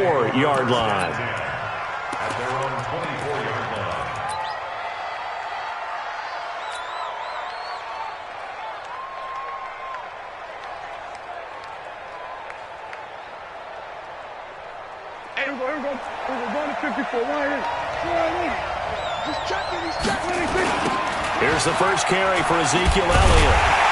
24-yard line. At their own 24-yard line. Here we go. We're going to 54. He's checking. Here's the first carry for Ezekiel Elliott.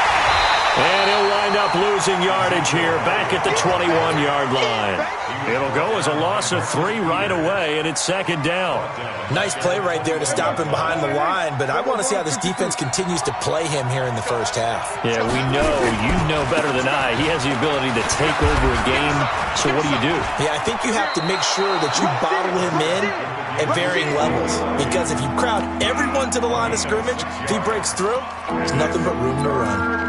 And he'll wind up losing yardage here back at the 21-yard line. It'll go as a loss of 3 right away, and it's second down. Nice play right there to stop him behind the line, but I want to see how this defense continues to play him here in the first half. Yeah, we know, you know better than I, he has the ability to take over a game, so what do? Yeah, I think you have to make sure that you bottle him in at varying levels, because if you crowd everyone to the line of scrimmage, if he breaks through, there's nothing but room to run.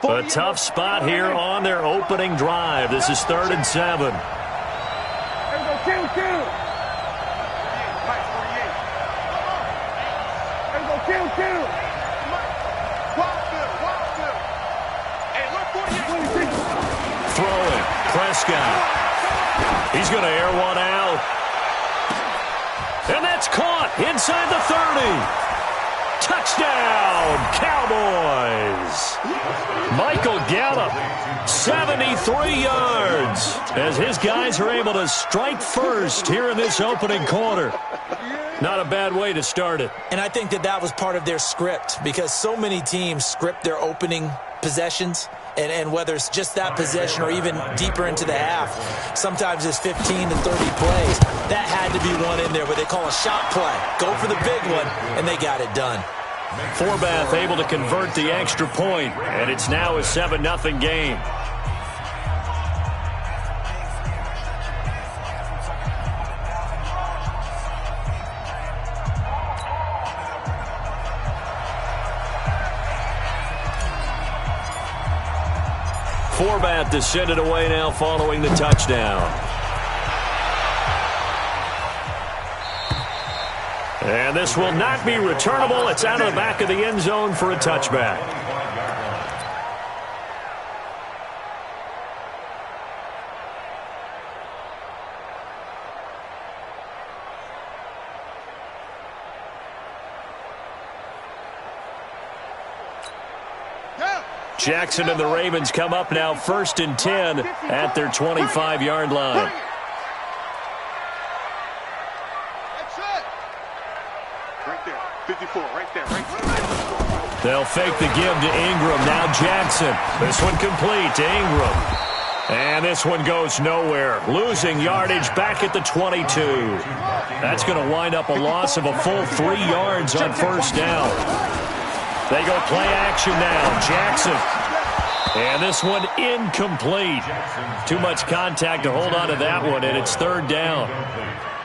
A tough spot here on their opening drive. This is 3rd and 7. Throwing, Prescott. He's going to air one out. And that's caught inside the 30. Touchdown, Cowboys! Michael Gallup, 73 yards, as his guys are able to strike first here in this opening quarter. Not a bad way to start it. And I think that was part of their script, because so many teams script their opening possessions, and whether it's just that possession or even deeper into the half, sometimes it's 15 to 30 plays. That had to be one in there where they call a shot play. Go for the big one, and they got it done. Forbath able to convert the extra point, and it's now a 7-0 game. Forbath to send it away now following the touchdown. And this will not be returnable. It's out of the back of the end zone for a touchback. Jackson and the Ravens come up now 1st and 10 at their 25-yard line. They'll fake the give to Ingram. Now Jackson. This one complete to Ingram. And this one goes nowhere. Losing yardage back at the 22. That's going to wind up a loss of a full 3 yards on first down. They go play action now. Jackson. And this one incomplete. Too much contact to hold on to that one, and it's 3rd down.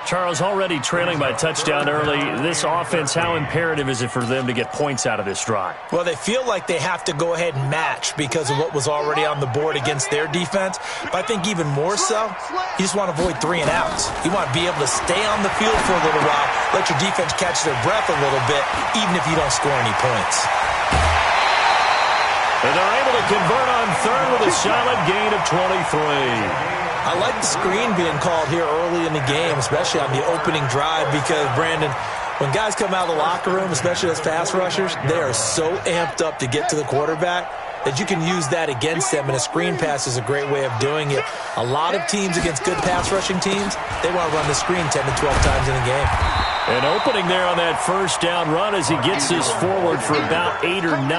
Charles, already trailing by touchdown early. This offense, how imperative is it for them to get points out of this drive? Well, they feel like they have to go ahead and match because of what was already on the board against their defense. But I think even more so, you just want to avoid 3 and outs. You want to be able to stay on the field for a little while, let your defense catch their breath a little bit, even if you don't score any points. And they're able to convert on 3rd with a solid gain of 23. I like the screen being called here early in the game, especially on the opening drive, because, Brandon, when guys come out of the locker room, especially as pass rushers, they are so amped up to get to the quarterback that you can use that against them, and a screen pass is a great way of doing it. A lot of teams against good pass rushing teams, they want to run the screen 10 to 12 times in a game. An opening there on that first down run as he gets this forward for about 8 or 9.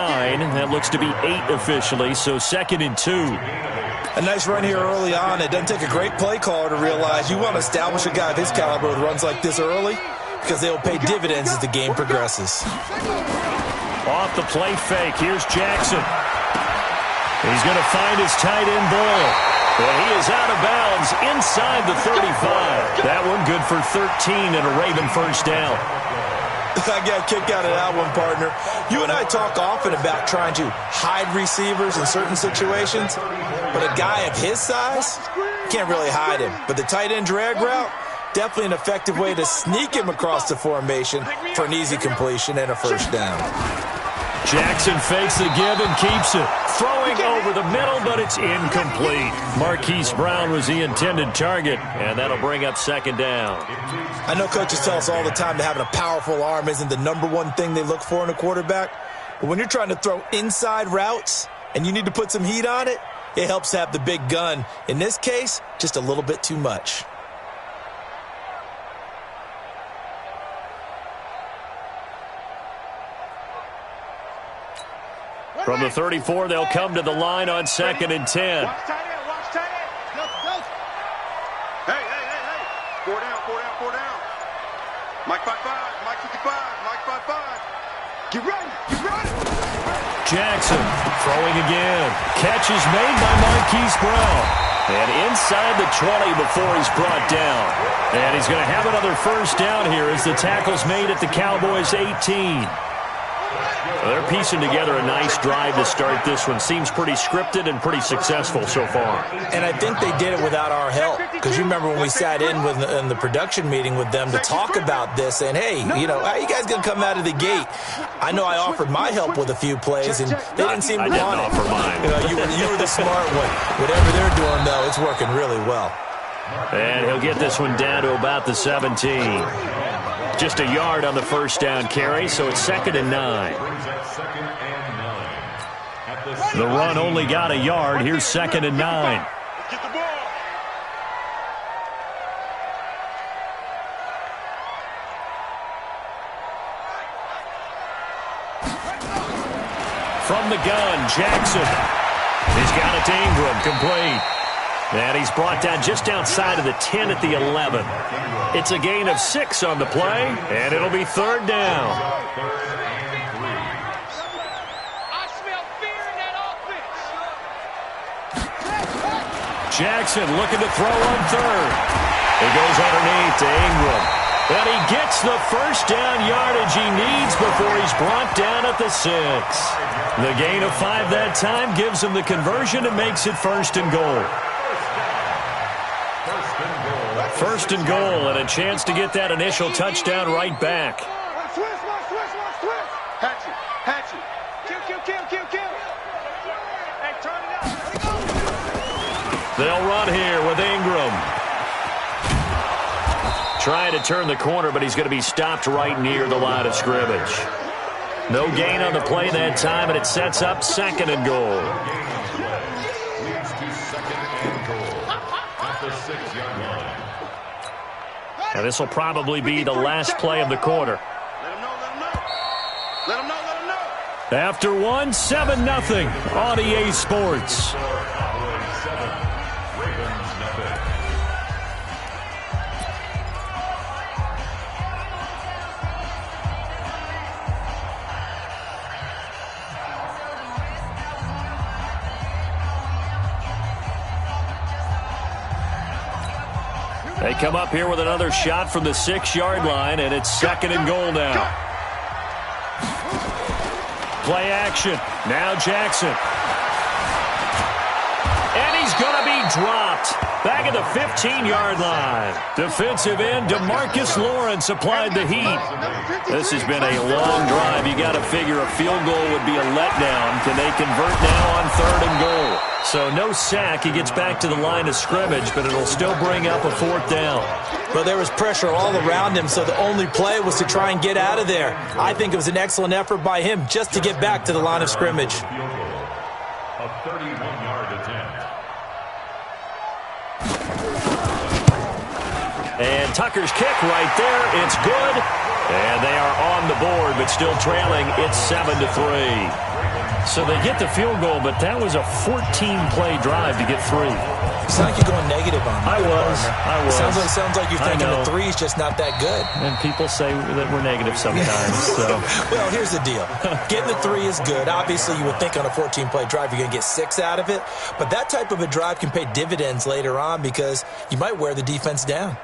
That looks to be 8 officially, so 2nd and 2. A nice run here early on. It doesn't take a great play caller to realize you want to establish a guy of his caliber with runs like this early, because they'll pay dividends as the game progresses. Off the play fake, here's Jackson. He's going to find his tight end Boyle. And he is out of bounds inside the 35. That one good for 13 and a Raven first down. I got a kick out of that one, partner. You and I talk often about trying to hide receivers in certain situations, but a guy of his size, can't really hide him. But the tight end drag route, definitely an effective way to sneak him across the formation for an easy completion and a first down. Jackson fakes the give and keeps it. Throwing over the middle, but it's incomplete. Marquise Brown was the intended target, and that'll bring up second down. I know coaches tell us all the time that having a powerful arm isn't the #1 thing they look for in a quarterback. But when you're trying to throw inside routes and you need to put some heat on it, it helps to have the big gun. In this case, just a little bit too much. From the 34, they'll come to the line on 2nd and 10. Watch tight end. Watch tight end. Go. Hey. 4 down. Mike 5-5. Mike 55. Mike 5-5. Get ready. Jackson throwing again. Catch is made by Marquise Brown. And inside the 20 before he's brought down. And he's going to have another first down here as the tackle's made at the Cowboys' 18. They're piecing together a nice drive to start this one. Seems pretty scripted and pretty successful so far. And I think they did it without our help. Because you remember when we sat in the production meeting with them to talk about this, and hey, you know, how are you guys going to come out of the gate? I know I offered my help with a few plays, and they didn't seem to want it. I didn't offer mine. You were the smart one. Whatever they're doing, though, it's working really well. And he'll get this one down to about the 17. Just a yard on the first down carry, so it's 2nd and 9. The run only got a yard. Here's 2nd and 9. Get the ball. From the gun, Jackson. He's got it to Ingram, complete. And he's brought down just outside of the 10 at the 11. It's a gain of 6 on the play, and it'll be 3rd down. I smell fear in that offense. Jackson looking to throw on 3rd. He goes underneath to Ingram. And he gets the first down yardage he needs before he's brought down at the 6. The gain of 5 that time gives him the conversion and makes it 1st and goal. 1st and goal, and a chance to get that initial touchdown right back. Switch. Hatch it. Kill. Hey, turn it up. They'll run here with Ingram. Trying to turn the corner, but he's going to be stopped right near the line of scrimmage. No gain on the play that time, and it sets up 2nd and goal. Leads to 2nd and goal at the 6-yard line. And this will probably be the last play of the quarter. Let him know. After one, 7-0 on EA Sports. They come up here with another shot from the 6-yard line, and it's 2nd and goal now. Play action. Now Jackson. And he's going to be dropped. Back at the 15-yard line. Defensive end DeMarcus Lawrence applied the heat. This has been a long drive. You got to figure a field goal would be a letdown. Can they convert now on 3rd and goal? So no sack. He gets back to the line of scrimmage, but it'll still bring up a 4th down. Well, there was pressure all around him, so the only play was to try and get out of there. I think it was an excellent effort by him just to get back to the line of scrimmage. A 31-yard attempt. And Tucker's kick right there. It's good. And they are on the board, but still trailing. It's 7-3. So they get the field goal, but that was a 14-play drive to get 3. It's like you're going negative on I that. was. Sounds like you're thinking the 3's just not that good. And people say that we're negative sometimes. So. Well, here's the deal. Getting the 3 is good. Obviously, you would think on a 14-play drive you're going to get 6 out of it. But that type of a drive can pay dividends later on because you might wear the defense down.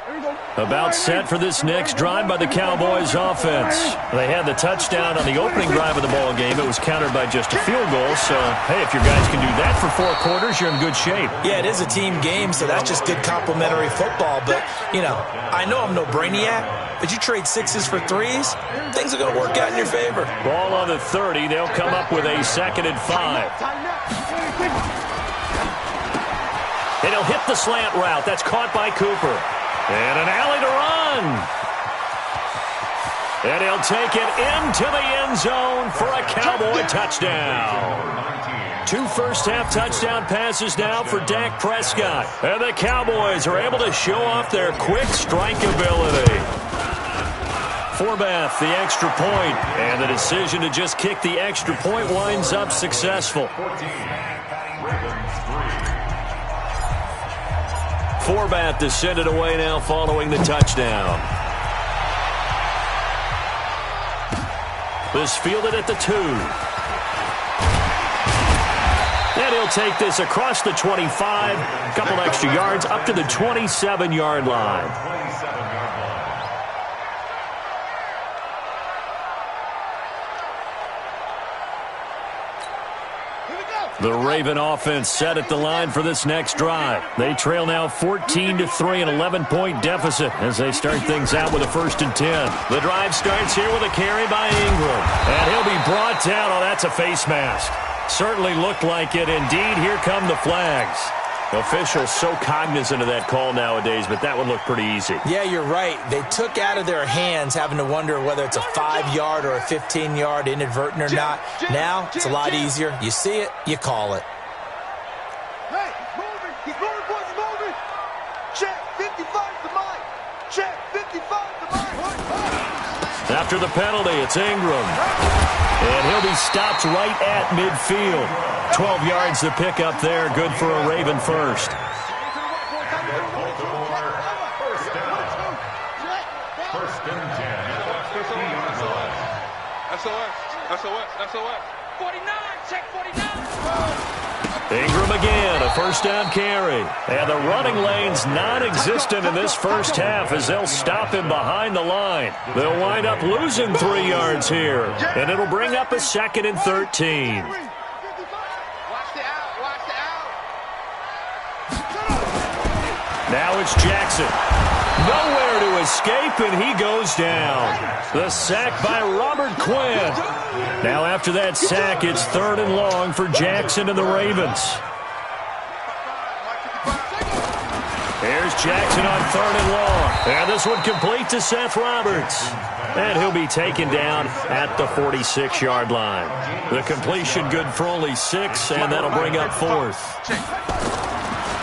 Here we go. About set for this next drive by the Cowboys offense. They had the touchdown on the opening drive of the ball game. It was countered by just a field goal. So, hey, if your guys can do that for 4 quarters, you're in good shape. Yeah, it is a team game, so that's just good complementary football. But, you know, I know I'm no brainiac, but you trade 6s for 3s, things are going to work out in your favor. Ball on the 30. They'll come up with a 2nd and 5. And he'll hit the slant route. That's caught by Cooper. And an alley to run. And he'll take it into the end zone for a Cowboy touchdown. 2 first-half touchdown passes now for Dak Prescott. And the Cowboys are able to show off their quick strike ability. Forbath, the extra point. And the decision to just kick the extra point winds up successful. Forbath to send it away now following the touchdown. This fielded at the 2. And he'll take this across the 25. A couple extra yards up to the 27-yard line. The Raven offense set at the line for this next drive. They trail now 14-3, an 11-point deficit as they start things out with a 1st and 10. The drive starts here with a carry by Ingram. And he'll be brought down. Oh, that's a face mask. Certainly looked like it. Indeed, here come the flags. Officials so cognizant of that call nowadays, but that would look pretty easy. Yeah, you're right. They took out of their hands having to wonder whether it's a 5-yard or a 15-yard inadvertent or not. Now, it's a lot easier. You see it, you call it. Hey, he's moving. He's moving, boys. He's moving. Check 55 to mine. Check 55 to mine. After the penalty, it's Ingram. And he'll be stopped right at midfield. 12 yards to pick up there. Good for a Raven first. First and 10. 50 yards line. SOS. 49. Check 49. Ingram again, a first down carry. And the running lane's non-existent in this first half as they'll stop him behind the line. They'll wind up losing 3 yards here. And it'll bring up a 2nd and 13. Now it's Jackson. Nowhere to escape, and he goes down. The sack by Robert Quinn. Now after that sack, it's 3rd and long for Jackson and the Ravens. Here's Jackson on 3rd and long. And this one complete to Seth Roberts. And he'll be taken down at the 46-yard line. The completion good for only 6, and that'll bring up 4th.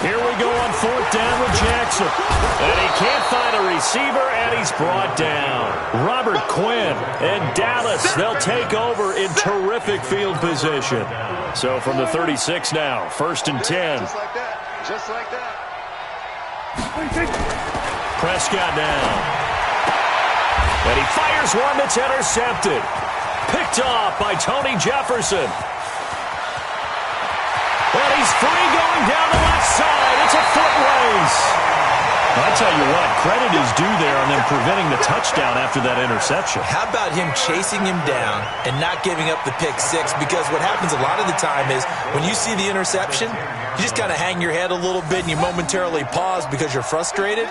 Here we go on 4th down with Jackson. And he can't find a receiver, and he's brought down. Robert Quinn and Dallas, they'll take over in terrific field position. So from the 36 now, 1st and 10. Just like that. Just like that. Prescott now. And he fires one that's intercepted. Picked off by Tony Jefferson. And he's free going down the left side. It's a foot race. I tell you what, credit is due there on them preventing the touchdown after that interception. How about him chasing him down and not giving up the pick 6? Because what happens a lot of the time is when you see the interception, you just kind of hang your head a little bit and you momentarily pause because you're frustrated.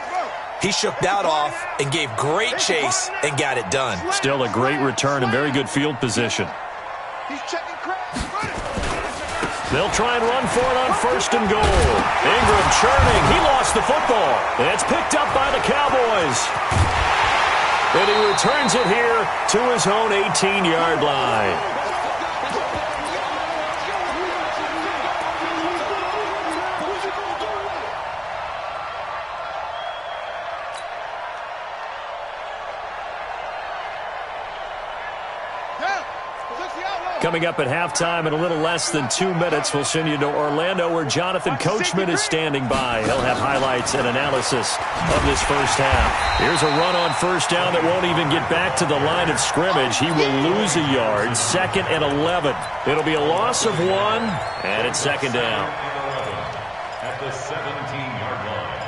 He shook that off and gave great chase and got it done. Still a great return and very good field position. He's checking cracks. They'll try and run for it on 1st and goal. Ingram churning. He lost the football. And it's picked up by the Cowboys. And he returns it here to his own 18-yard line. Coming up at halftime in a little less than 2 minutes, we'll send you to Orlando where Jonathan Coachman is standing by. He'll have highlights and analysis of this first half. Here's a run on 1st down that won't even get back to the line of scrimmage. He will lose a yard, 2nd and 11. It'll be a loss of 1, and it's 2nd down. At the 17-yard line.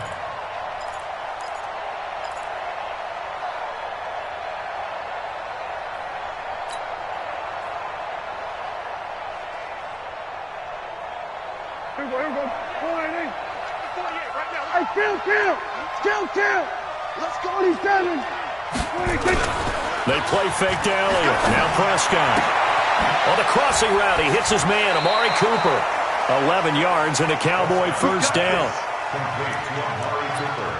Hey, kill. Let's go. 27. They play fake to Elliott. Now Prescott. On the crossing route, he hits his man, Amari Cooper. 11 yards and a Cowboy first down. Complete to Amari Cooper.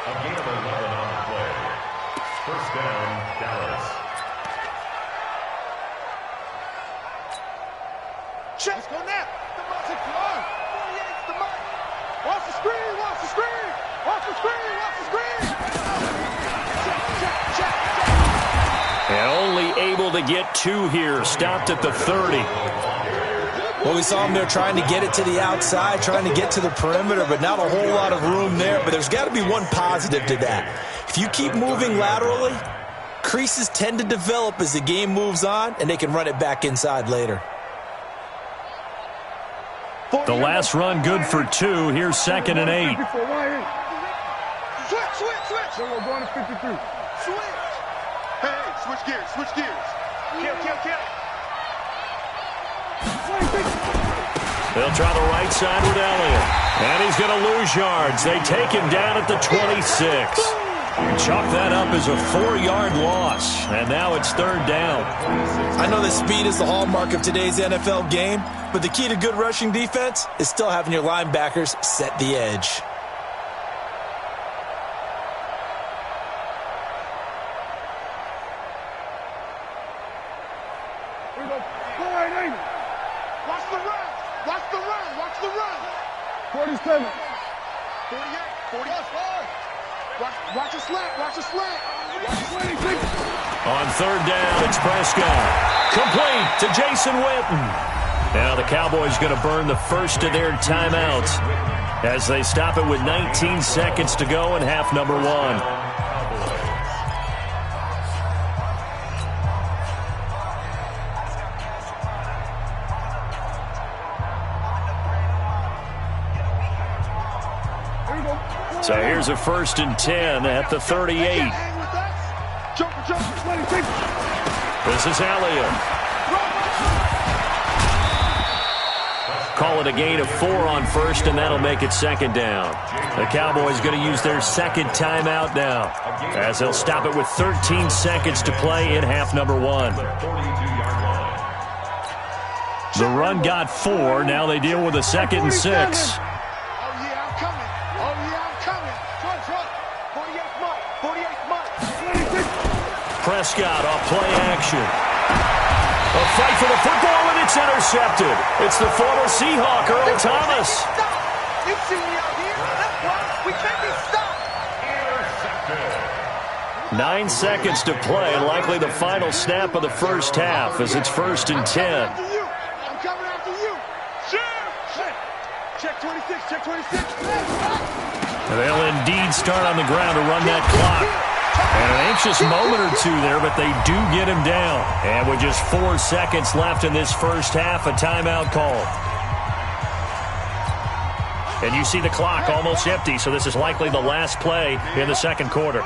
A gain of 11 on the play. First down, Dallas. Check. Let's go now. The Monty Clark. 48's the mic. Watch the screen. Check. And only able to get 2 here. Stopped at the 30. Well, we saw him there trying to get it to the outside, trying to get to the perimeter, but not a whole lot of room there. But there's got to be one positive to that. If you keep moving laterally, creases tend to develop as the game moves on, and they can run it back inside later. The last run good for 2. Here's 2nd and 8. Switch. So we're going to 53. Switch. Hey, switch gears. Kill. They'll try the right side with Elliott. And he's going to lose yards. They take him down at the 26. Chalk that up as a 4-yard loss. And now it's 3rd down. I know that speed is the hallmark of today's NFL game, but the key to good rushing defense is still having your linebackers set the edge. Watch a slant. On 3rd down, it's Prescott. Complete to Jason Witten. Now the Cowboys going to burn the first of their timeouts as they stop it with 19 seconds to go in half number 1. So here's a 1st and 10 at the 38. This is Elliott. Call it a gain of 4 on 1st, and that'll make it 2nd down. The Cowboys going to use their 2nd timeout now, as they'll stop it with 13 seconds to play in half number 1. The run got 4. Now they deal with a 2nd and 6. Prescott off play action. A fight for the football, and it's intercepted. It's the former Seahawk, Earl Thomas. You see me out here. That's why we can't be stopped. 9 seconds to play, and likely the final snap of the first half as it's 1st and 10. I'm coming after you. Check 26. They'll indeed start on the ground to run that clock. And an anxious moment or 2 there, but they do get him down. And with just 4 seconds left in this first half, a timeout call. And you see the clock almost empty, so this is likely the last play in the 2nd quarter.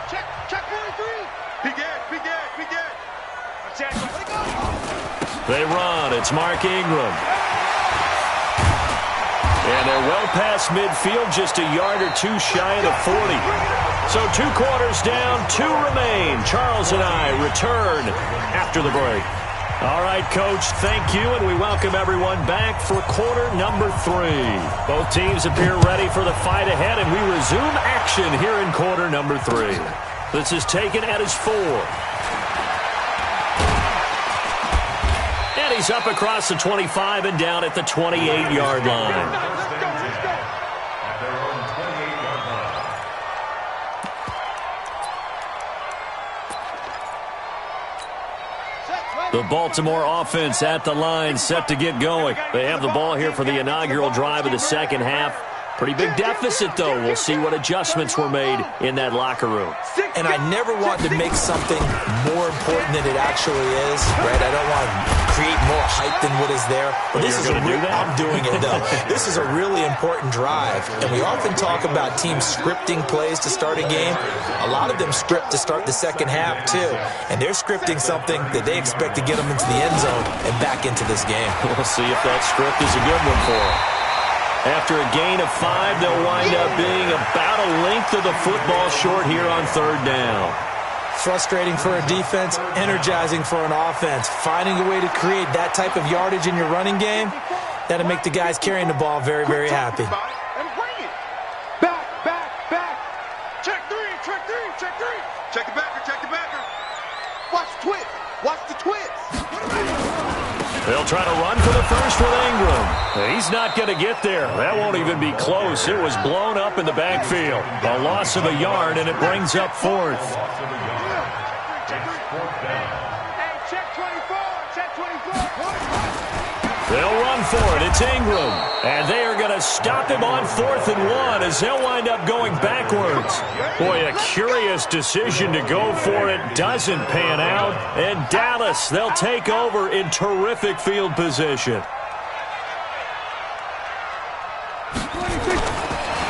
Check 43. Be good. They run. It's Mark Ingram. And they're well past midfield, just a yard or 2 shy of the 40. So 2 quarters down, 2 remain. Charles and I return after the break. All right, Coach, thank you, and we welcome everyone back for quarter number 3. Both teams appear ready for the fight ahead, and we resume action here in quarter number 3. This is taken at his 4. And he's up across the 25 and down at the 28-yard line. The Baltimore offense at the line, set to get going. They have the ball here for the inaugural drive of the 2nd half. Pretty big deficit, though. We'll see what adjustments were made in that locker room. And I never want to make something more important than it actually is, right? I don't want to create more hype than what is there. But this is I'm doing it, though. This is a really important drive. And we often talk about teams scripting plays to start a game. A lot of them script to start the second half, too. And they're scripting something that they expect to get them into the end zone and back into this game. We'll see if that script is a good one for them. After a gain of 5, they'll wind up being about a length of the football short here on third down. Frustrating for a defense, energizing for an offense. Finding a way to create that type of yardage in your running game, that'll make the guys carrying the ball very, very happy. Back. Check three. Check the backer. Watch the twist. They'll try to run for the first with Ingram. He's not going to get there. That won't even be close. It was blown up in the backfield. A loss of a yard, and it brings up fourth. Hey, check 24. They'll run for it. It's Ingram. And they are going to stop him on 4th and 1 as they'll wind up going backwards. Boy, a curious decision to go for it. Doesn't pan out. And Dallas, they'll take over in terrific field position.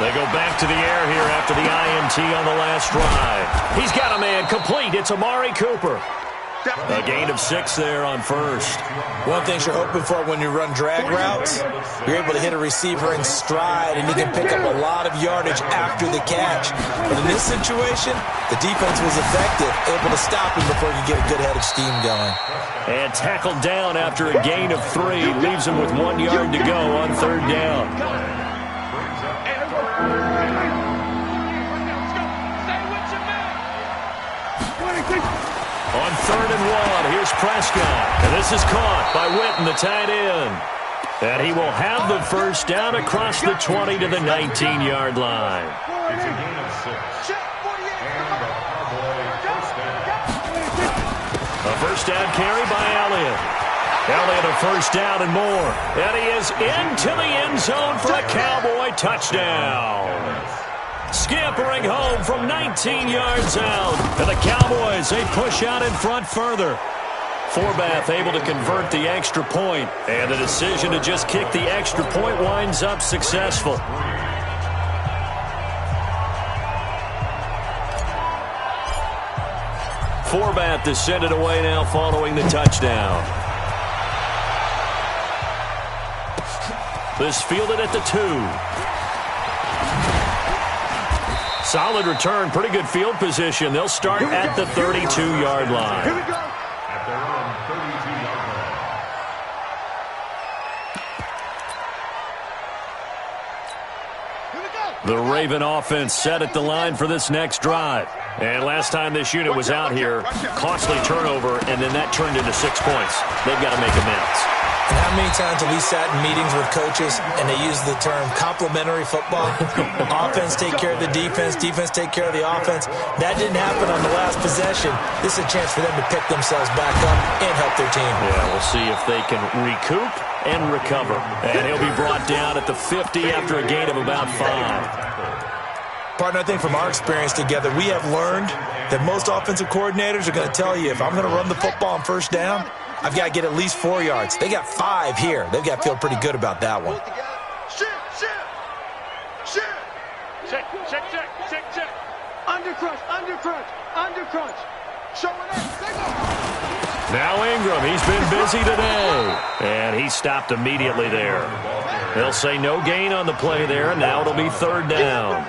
They go back to the air here after the INT on the last drive. He's got a man complete. It's Amari Cooper. A gain of 6 there on first. One thing you're hoping for when you run drag routes, you're able to hit a receiver in stride, and you can pick up a lot of yardage after the catch. But in this situation, the defense was effective, able to stop him before you get a good head of steam going. And tackled down after a gain of 3. Leaves him with 1 yard to go on third down. On 3rd and 1, here's Prescott. And this is caught by Witten, the tight end. And he will have the first down across the 20 to the 19-yard line. It's a gain of 6. And the Cowboy first down. A first down carry by Elliott. Elliott a first down and more. And he is into the end zone for a Cowboy touchdown. Scampering home from 19 yards out. And the Cowboys, they push out in front further. Forbath able to convert the extra point. And the decision to just kick the extra point winds up successful. Forbath to send it away now following the touchdown. This fielded at the 2. Solid return, pretty good field position. They'll start at the 32-yard line. Here we go. At their own 32-yard line. The Raven offense set at the line for this next drive. And last time this unit was out here, costly turnover, and then that turned into 6 points. They've got to make amends. And how many times have we sat in meetings with coaches and they use the term complementary football? Offense take care of the defense, defense take care of the offense. That didn't happen on the last possession. This is a chance for them to pick themselves back up and help their team. Yeah, we'll see if they can recoup and recover. And he'll be brought down at the 50 after a gain of about 5. Partner, I think from our experience together, we have learned that most offensive coordinators are going to tell you, if I'm going to run the football on first down, I've got to get at least 4 yards. They got 5 here. They've got to feel pretty good about that one. Check. Undercrunch. Showing up. Now Ingram, he's been busy today. And he stopped immediately there. They'll say no gain on the play there. Now it'll be third down.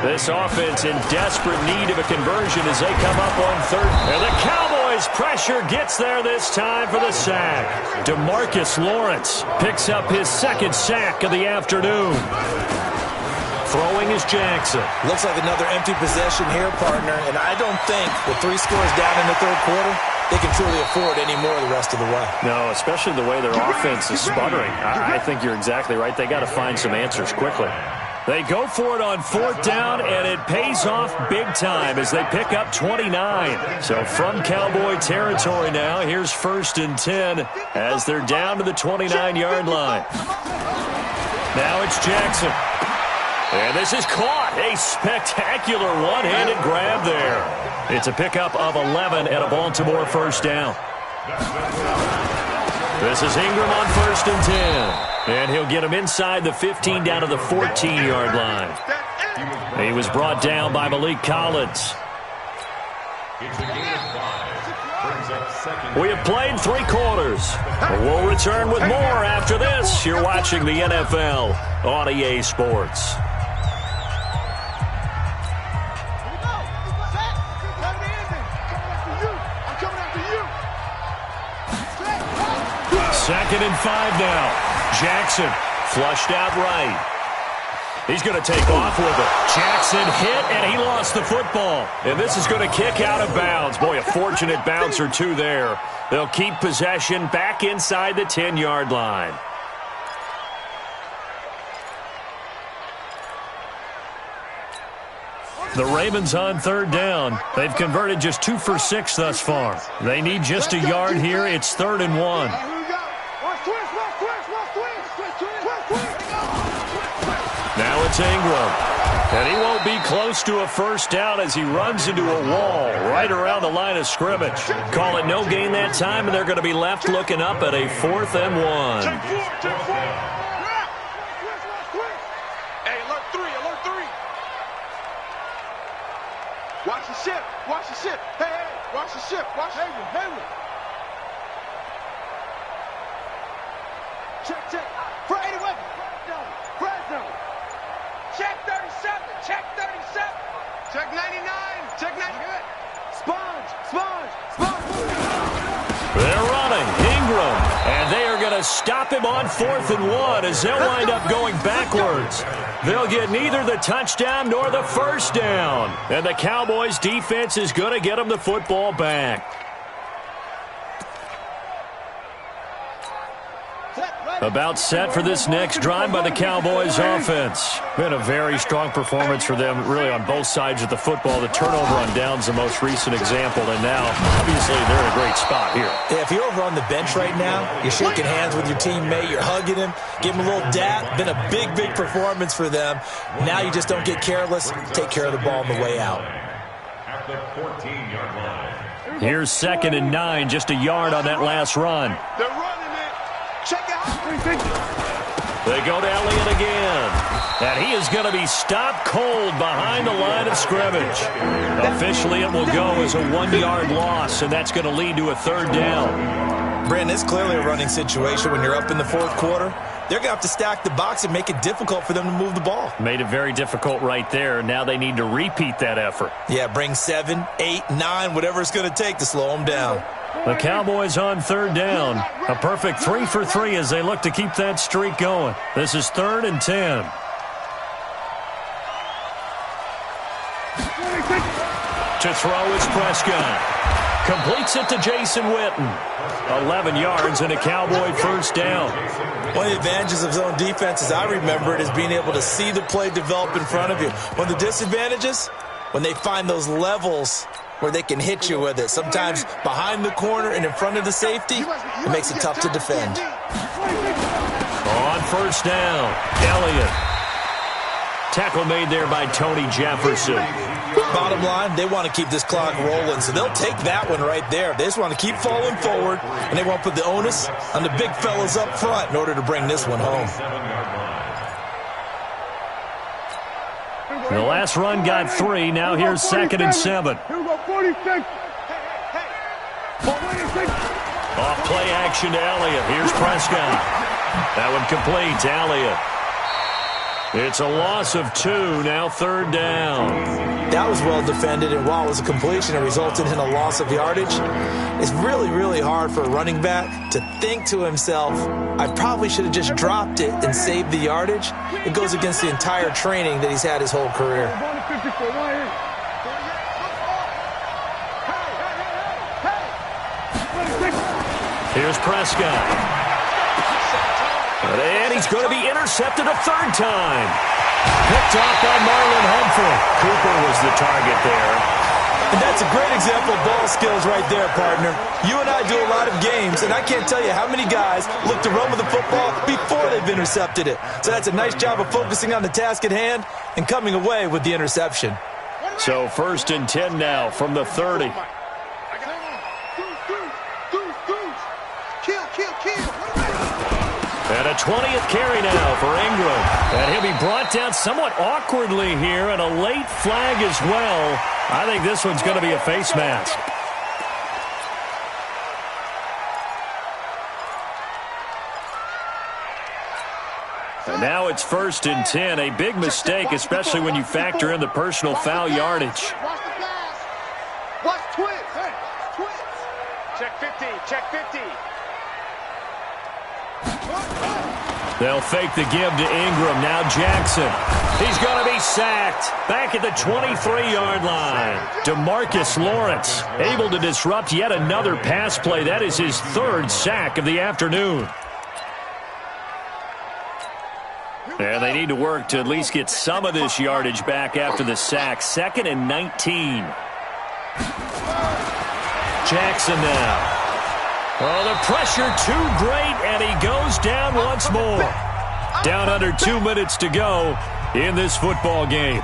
This offense in desperate need of a conversion as they come up on third. And the Cowboys pressure gets there this time for the sack. DeMarcus Lawrence picks up his second sack of the afternoon. Throwing is Jackson. Looks like another empty possession here, partner. And I don't think with 3 scores down in the third quarter, they can truly afford any more the rest of the way. No, especially the way their offense is sputtering. I think you're exactly right. They got to find some answers quickly. They go for it on fourth down, and it pays off big time as they pick up 29. So from Cowboy territory now, here's 1st and 10 as they're down to the 29-yard line. Now it's Jackson. And this is caught. A spectacular one-handed grab there. It's a pickup of 11 and a Baltimore first down. This is Ingram on 1st and 10. And he'll get him inside the 15 down to the 14-yard line. He was brought down by Malik Collins. We have played 3 quarters. We'll return with more after this. You're watching the NFL on EA Sports. Second and 5 now. Jackson flushed out right. He's going to take off with it. Jackson hit, and he lost the football. And this is going to kick out of bounds. Boy, a fortunate bounce or two there. They'll keep possession back inside the 10-yard line. The Ravens on 3rd down. They've converted just 2 for 6 thus far. They need just a yard here. It's 3rd and 1. Now it's Ingram. And he won't be close to a first down as he runs into a wall right around the line of scrimmage. Call it no gain that time, and they're going to be left looking up at a 4th and 1. Hey, alert 3, alert 3. Watch the ship, watch the ship. Hey, watch the ship, watch Hayward. Check. Fred away. Fresno. Check 37. Check 37. Check 99. Check 99. Sponge. They're running. Ingram. And they are going to stop him on 4th and 1 as they'll wind up going backwards. They'll get neither the touchdown nor the first down. And the Cowboys defense is going to get them the football back. About set for this next drive by the Cowboys offense. Been a very strong performance for them, really, on both sides of the football. The turnover on downs the most recent example, and now, obviously, they're in a great spot here. Yeah, if you're over on the bench right now, you're shaking hands with your teammate, you're hugging him, give him a little dap. Been a big performance for them. Now you just don't get careless. Take care of the ball on the way out. At the 14-yard line. Here's 2nd and 9, just a yard on that last run. They're running it. Check out. They go to Elliott again. And he is going to be stopped cold behind the line of scrimmage. Officially, it will go as a 1-yard loss, and that's going to lead to a 3rd down. Brandon, it's clearly a running situation when you're up in the 4th quarter. They're going to have to stack the box and make it difficult for them to move the ball. Made it very difficult right there. Now they need to repeat that effort. Yeah, bring 7, 8, 9, whatever it's going to take to slow them down. The Cowboys on 3rd down. A perfect 3 for 3 as they look to keep that streak going. This is 3rd and 10. To throw is Prescott. Completes it to Jason Witten. 11 yards and a Cowboy first down. One of the advantages of zone defense, as I remember it, is being able to see the play develop in front of you. One of the disadvantages, when they find those levels where they can hit you with it. Sometimes behind the corner and in front of the safety, it makes it tough to defend. On first down, Elliott. Tackle made there by Tony Jefferson. Bottom line, they want to keep this clock rolling, so they'll take that one right there. They just want to keep falling forward, and they won't put the onus on the big fellas up front in order to bring this one home. The last run got 3. Now here's 2nd and 7. Off play action to Elliott. Here's Prescott. That one complete to Elliott. It's a loss of 2. Now 3rd down. That was well defended, and while it was a completion, it resulted in a loss of yardage. It's really hard for a running back to think to himself, I probably should have just dropped it and saved the yardage. It goes against the entire training that he's had his whole career. Here's Prescott. And he's going to be intercepted a 3rd time. Picked off by Marlon Humphrey. Cooper was the target there. And that's a great example of ball skills right there, partner. You and I do a lot of games, and I can't tell you how many guys look to run with the football before they've intercepted it. So that's a nice job of focusing on the task at hand and coming away with the interception. So 1st and 10 now from the 30. And a 20th carry now for Ingram. And he'll be brought down somewhat awkwardly here, and a late flag as well. I think this one's going to be a face mask. And now it's 1st and 10. A big mistake, especially when you factor in the personal foul yardage. Watch the pass. Watch twins. Hey, twins. Check 50. Check 50. They'll fake the give to Ingram. Now Jackson. He's going to be sacked. Back at the 23-yard line. DeMarcus Lawrence able to disrupt yet another pass play. That is his 3rd sack of the afternoon. And they need to work to at least get some of this yardage back after the sack. 2nd and 19. Jackson now. Oh, the pressure too great, and he goes down once more. Down under 2 minutes to go in this football game.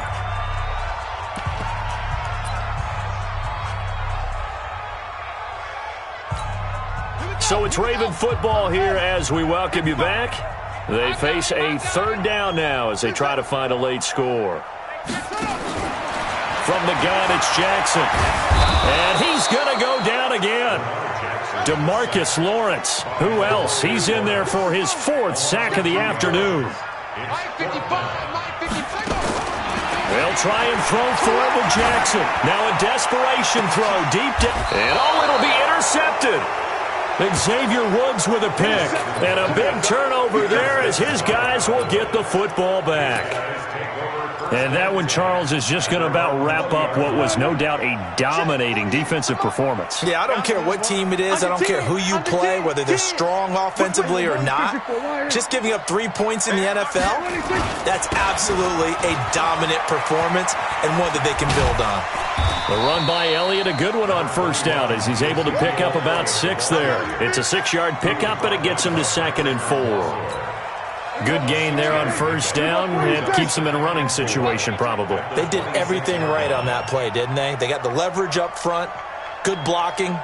So it's Raven football here as we welcome you back. They face a 3rd down now as they try to find a late score. From the gun, it's Jackson. And he's going to go down again. DeMarcus Lawrence. Who else? He's in there for his 4th sack of the afternoon. They'll try and throw for it with Jackson. Now a desperation throw deep down. And it'll be intercepted. Xavier Woods with a pick. And a big turnover there as his guys will get the football back. And that one, Charles, is just going to about wrap up what was no doubt a dominating defensive performance. Yeah, I don't care what team it is. I don't care who you play, whether they're strong offensively or not. Just giving up 3 points in the NFL, that's absolutely a dominant performance and one that they can build on. The run by Elliott, a good one on 1st down as he's able to pick up about 6 there. It's a 6-yard pickup, but it gets him to 2nd and 4. Good gain there on 1st down. It keeps them in a running situation, probably. They did everything right on that play, didn't they? They got the leverage up front, good blocking,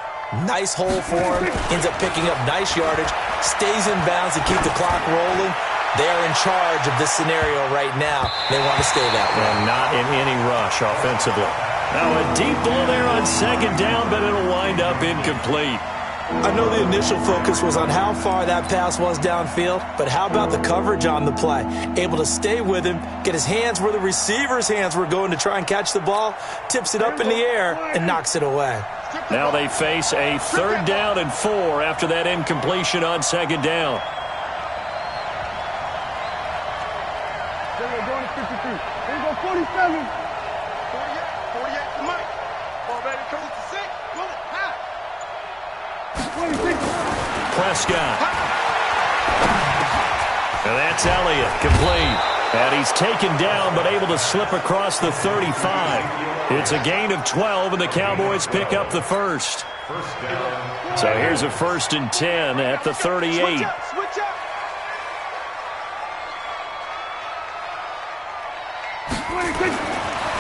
nice hole for him, ends up picking up nice yardage, stays in bounds to keep the clock rolling. They are in charge of this scenario right now. They want to stay that way. And not in any rush offensively. Now a deep ball there on 2nd down, but it'll wind up incomplete. I know the initial focus was on how far that pass was downfield, but how about the coverage on the play? Able to stay with him, get his hands where the receiver's hands were going to try and catch the ball, tips it up in the air, and knocks it away. Now they face a 3rd down and 4 after that incompletion on 2nd down. There you go, 53. There you go, 47. 48, the mic. Ball ready, comes to 6. Pull it, half. Prescott. And that's Elliott, complete. And he's taken down but able to slip across the 35. It's a gain of 12, and the Cowboys pick up the 1st. So here's a 1st and 10 at the 38. Switch up.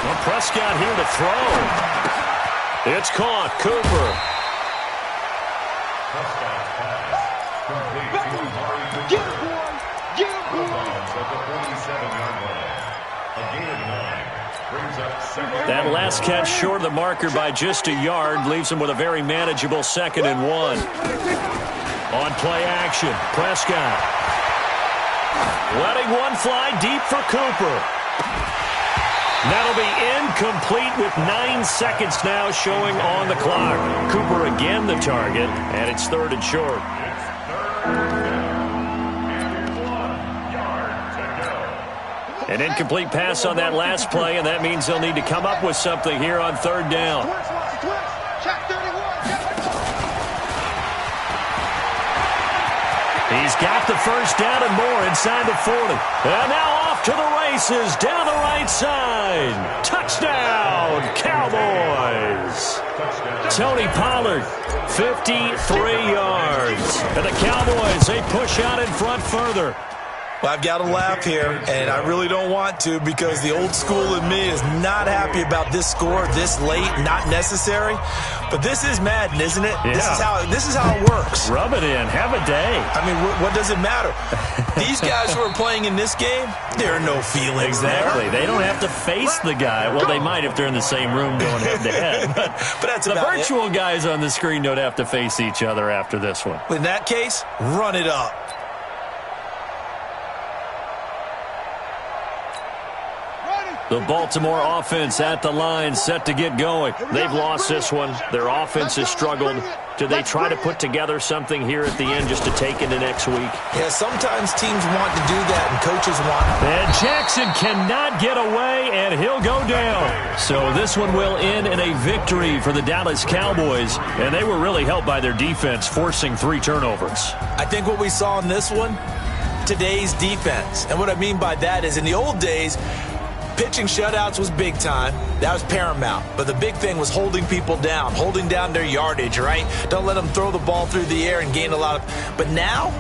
Well, Prescott here to throw. It's caught. Cooper. Prescott's pass complete to Mari Cooper. Get him, boy. Get him, boy. At the 47-yard line. A gain of 9 brings up 2nd. That last catch short of the marker by just a yard leaves him with a very manageable 2nd and 1. On play action, Prescott. Letting one fly deep for Cooper. That'll be incomplete with 9 seconds now showing on the clock. Cooper again the target, and it's 3rd and short. It's 3rd down. And 1 yard to go. An incomplete pass on that last play, and that means they'll need to come up with something here on 3rd down. Check 31. He's got the 1st down and more inside the 40. And now off to the races down the right side. Touchdown, Cowboys. Tony Pollard, 53 yards. And the Cowboys, they push out in front further. Well, I've got to laugh here, and I really don't want to because the old school in me is not happy about this score this late, not necessary. But this is Madden, isn't it? Yeah. This is how it works. Rub it in. Have a day. I mean, what does it matter? These guys who are playing in this game, there are no feelings Exactly. there. They don't have to face the guy. Well, they might if they're in the same room going head-to-head. But that's the about virtual guys on the screen don't have to face each other after this one. In that case, run it up. The Baltimore offense at the line, set to get going. They've lost this one. Their offense has struggled. Do they try to put together something here at the end just to take into next week? Yeah, sometimes teams want to do that, and coaches want it. And Jackson cannot get away, and he'll go down. So this one will end in a victory for the Dallas Cowboys, and they were really helped by their defense, forcing 3 turnovers. I think what we saw in this one, today's defense. And what I mean by that is in the old days, pitching shutouts was big time. That was paramount. But the big thing was holding people down, holding down their yardage, right? Don't let them throw the ball through the air and gain a lot of... But now,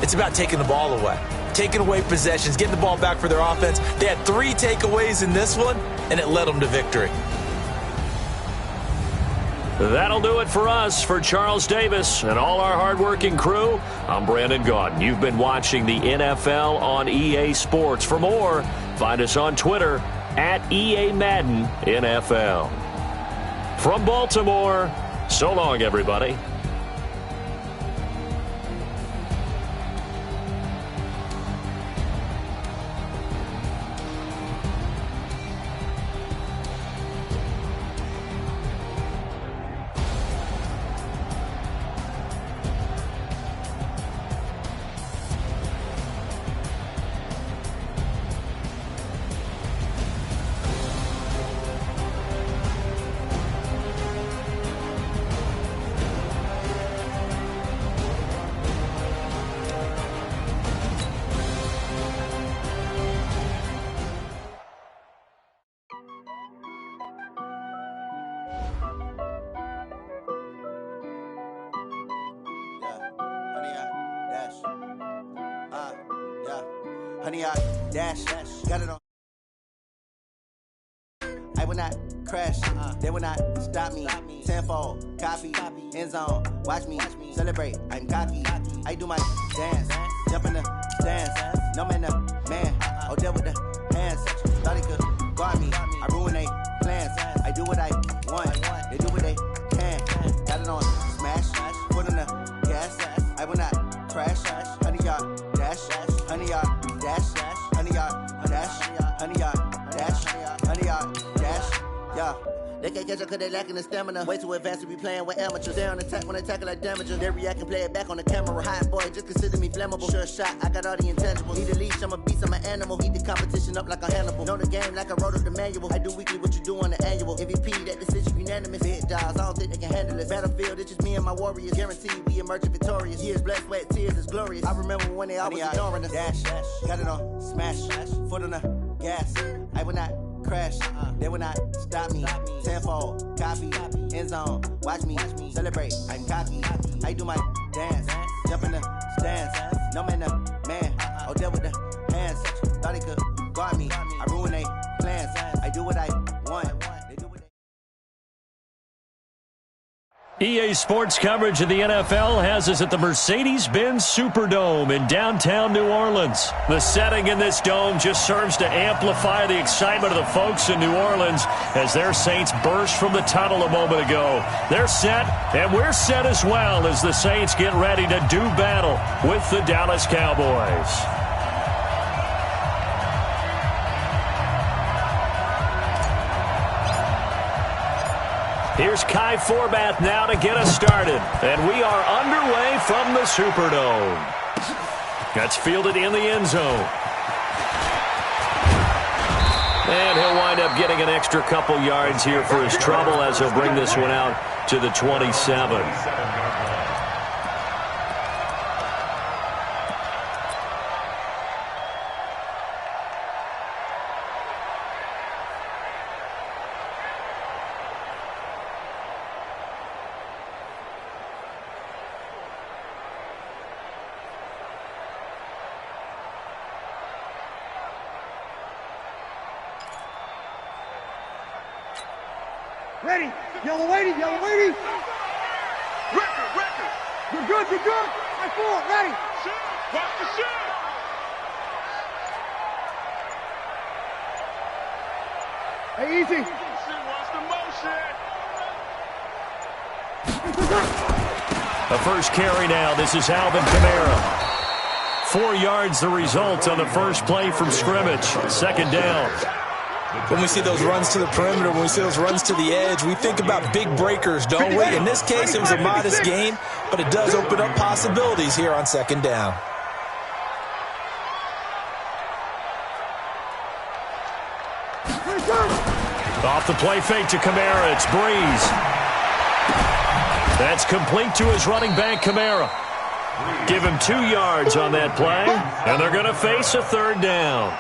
it's about taking the ball away. Taking away possessions, getting the ball back for their offense. They had 3 takeaways in this one, and it led them to victory. That'll do it for us. For Charles Davis and all our hardworking crew, I'm Brandon Gaudin. You've been watching the NFL on EA Sports. For more, find us on Twitter at EA Madden NFL. From Baltimore, so long, everybody. Honey, I dash, got it on. I will not crash, they will not stop me. Tenfold, copy, end zone, watch me celebrate. I'm cocky, I do my dance, jump in the stands. No man, man, oh, deal with the hands. Thought he could guard me, I ruin they plans. I do what I want, they do what they can. Got it on smash, put on the gas. I will not crash, honey, y'all dash, honey, y'all. Dash, honey, y'all, dash, honey, y'all, dash, honey, y'all, dash, yeah. They can't catch up cause they lacking the stamina. Way too advanced to be playing with amateurs. They on attack when they tackle like damagers. They react and play it back on the camera. Hot boy, just consider me flammable. Sure shot, I got all the intangibles. Need a leash, I'm a beast, I'm an animal. Heat the competition up like a Hannibal. Know the game like I wrote up the manual. I do weekly what you do on the annual. MVP, that decision unanimous. Big dogs, I don't think they can handle it. Battlefield, it's just me and my warriors. Guaranteed we emerge victorious. Years, blood, sweat, tears, is glorious. I remember when they always ignoring us. Dash, got it on smash, foot on the gas. I will not crash, they will not stop me. Tenfold, copy, end zone, watch me celebrate. I'm cocky, I do my dance, jump in the stands. No man, man, oh, deal with the hands. Thought he could guard me, I ruin they plans. I do what I want. EA Sports coverage of the NFL has us at the Mercedes-Benz Superdome in downtown New Orleans. The setting in this dome just serves to amplify the excitement of the folks in New Orleans as their Saints burst from the tunnel a moment ago. They're set, and we're set as well as the Saints get ready to do battle with the Dallas Cowboys. Here's Kai Forbath now to get us started. And we are underway from the Superdome. That's fielded in the end zone. And he'll wind up getting an extra couple yards here for his trouble as he'll bring this one out to the 27. Ready. Yellow lady. Yellow lady. Record. You're good. High four. Ready. Watch the shot. Hey, easy. Watch the motion. The first carry now. This is Alvin Kamara. 4 yards the result on the first play from scrimmage. Second down. When we see those runs to the perimeter, when we see those runs to the edge, we think about big breakers, don't we? In this case, it was a modest gain, but it does open up possibilities here on second down. Off the play fake to Kamara. It's Breeze. That's complete to his running back, Kamara. Give him 2 yards on that play, and they're going to face a third down.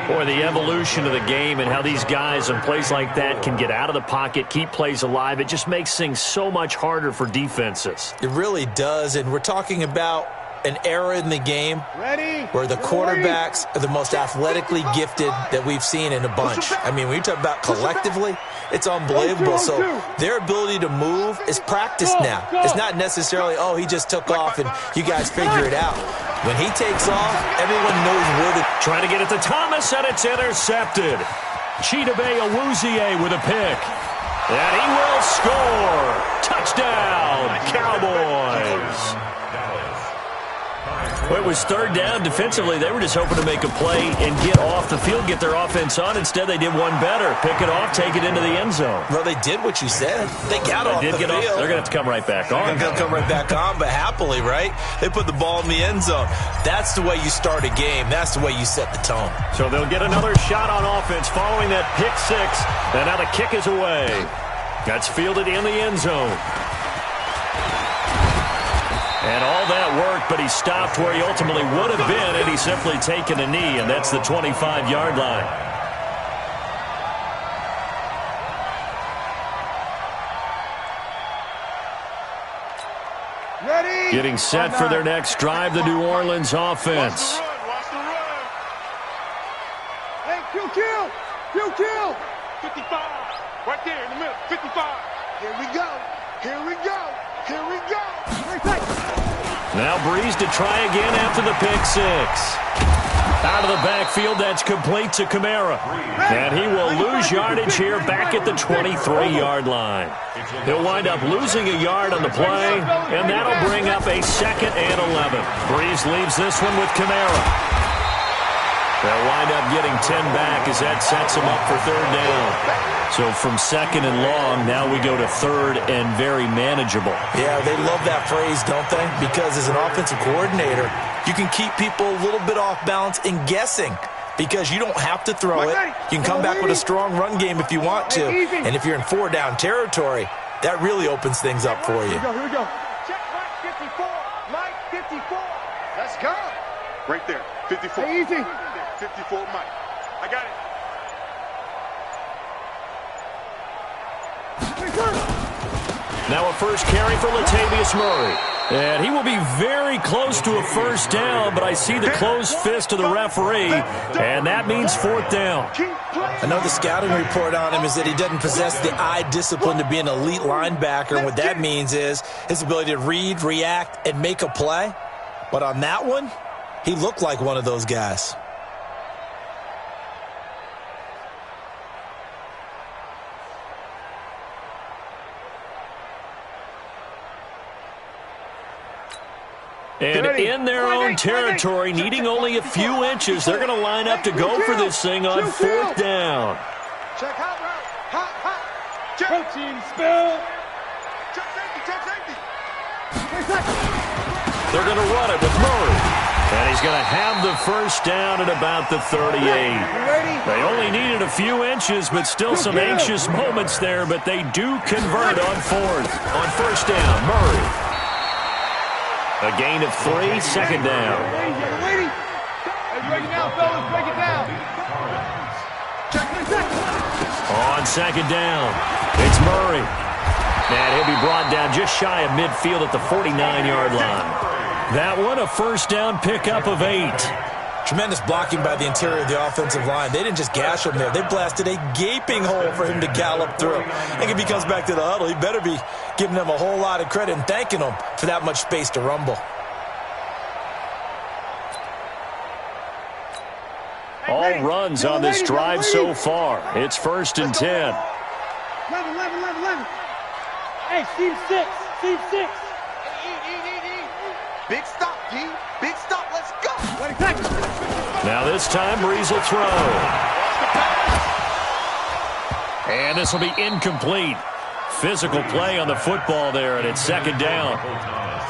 Boy, the evolution of the game and how these guys in plays like that can get out of the pocket, keep plays alive, it just makes things so much harder for defenses. It really does, and we're talking about an era in the game where the quarterbacks are the most athletically gifted that we've seen in a bunch. I mean, when you talk about collectively, it's unbelievable. So their ability to move is practiced now. It's not necessarily, oh, he just took off and you guys figure it out. When he takes off, everyone knows where to... Trying to get it to Thomas, and it's intercepted. Chidobe Awuzie with a pick. And he will score. Touchdown, Cowboys. Well, it was third down. Defensively, they were just hoping to make a play and get off the field, get their offense on. Instead, they did one better. Pick it off, take it into the end zone. Well, they did what you said. They got off the field. They're going to have to come right back on. They're going to come right back on, but happily, right? They put the ball in the end zone. That's the way you start a game. That's the way you set the tone. So they'll get another shot on offense following that pick six. And now the kick is away. That's fielded in the end zone. And all that worked, but he stopped where he ultimately would have been had he simply taken a knee, and that's the 25-yard line. Ready? Getting set for their next drive, the New Orleans offense. Watch the run. Hey, kill. 55. Right there in the middle. 55. Here we go. Now Breeze to try again after the pick six. Out of the backfield, that's complete to Kamara. And he will lose yardage here back at the 23-yard line. He'll wind up losing a yard on the play, and that'll bring up a 2nd and 11. Breeze leaves this one with Kamara. They'll wind up getting 10 back as that sets them up for third down. So from 2nd and long, now we go to 3rd and very manageable. Yeah, they love that phrase, don't they? Because as an offensive coordinator, you can keep people a little bit off balance and guessing because you don't have to throw it. You can come back with a strong run game if you want to. And if you're in 4-down territory, that really opens things up for you. Here we go. Check Mike 54. Let's go. Right there. 54. Hey, easy. 54 Mike. I got it. Now a first carry for Latavius Murray. And he will be very close to a first down, but I see the closed fist of the referee, and that means 4th down. I know the scouting report on him is that he doesn't possess the eye discipline to be an elite linebacker, and what that means is his ability to read, react, and make a play. But on that one, he looked like one of those guys. And in their own territory, needing only a few inches, they're going to line up to go for this thing on 4th down. Check hot route. Hot. Check. Coaching spell. Check safety. They're going to run it with Murray. And he's going to have the first down at about the 38. They only needed a few inches, but still some anxious moments there, but they do convert on 4th. On first down, Murray. A gain of 3, 2nd down. Lady. Break it down, fellas. Break it down. On 2nd down, it's Murray. And he'll be brought down just shy of midfield at the 49-yard line. That one, a first down pickup of 8. Tremendous blocking by the interior of the offensive line. They didn't just gash him there. They blasted a gaping hole for him to gallop through. I think if he comes back to the huddle, he better be giving them a whole lot of credit and thanking them for that much space to rumble. All runs on this drive so far. It's 1st and 10. 11. Hey, team 6. Team 6. Big stop, G. Big stop. Let's go. Now this time, Breeze will throw. And this will be incomplete. Physical play on the football there, and it's 2nd down.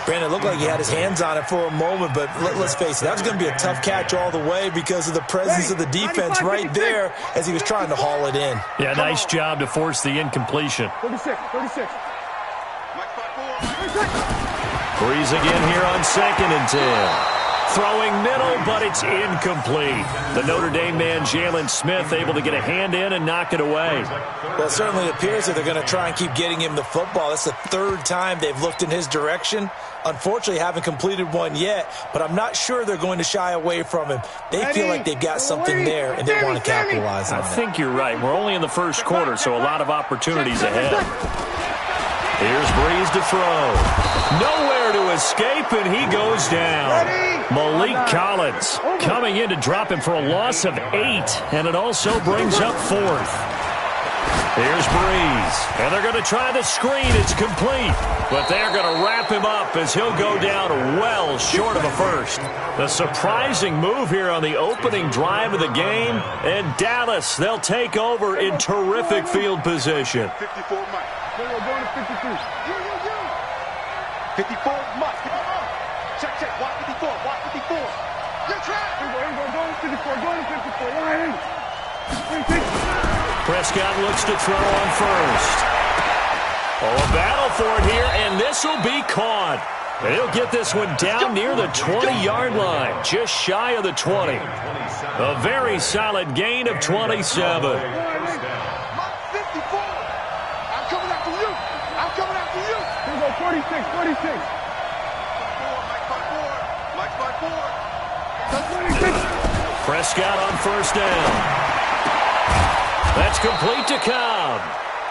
Brandon, it looked like he had his hands on it for a moment, but let's face it, that was going to be a tough catch all the way because of the presence of the defense right there as he was trying to haul it in. Yeah, nice job to force the incompletion. 36. Breeze again here on 2nd and 10. Throwing middle, but it's incomplete. The Notre Dame man, Jalen Smith, able to get a hand in and knock it away. Well, it certainly appears that they're going to try and keep getting him the football. That's the 3rd time they've looked in his direction. Unfortunately, haven't completed one yet, but I'm not sure they're going to shy away from him. They feel like they've got something there, and they want to capitalize on it. I think you're right. We're only in the 1st quarter, so a lot of opportunities ahead. Here's Breeze to throw. Nowhere to escape, and he goes down. Malik Collins coming in to drop him for a loss of 8, and it also brings up 4th. Here's Breeze, and they're going to try the screen. It's complete, but they're going to wrap him up as he'll go down well short of a first. The surprising move here on the opening drive of the game, and Dallas, they'll take over in terrific field position. 54 Mike. We're going to 53. 54, Mike. Check. Watch 54. Watch 54. You're trapped. We're going to 54. Going to 54. Prescott looks to throw on first. Oh, a battle for it here, and this will be caught. And he'll get this one down near the 20-yard line, just shy of the 20. A very solid gain of 27. 54. I'm coming after you. Here we go, 46. Mike 4. Prescott on 1st down. That's complete to Cobb.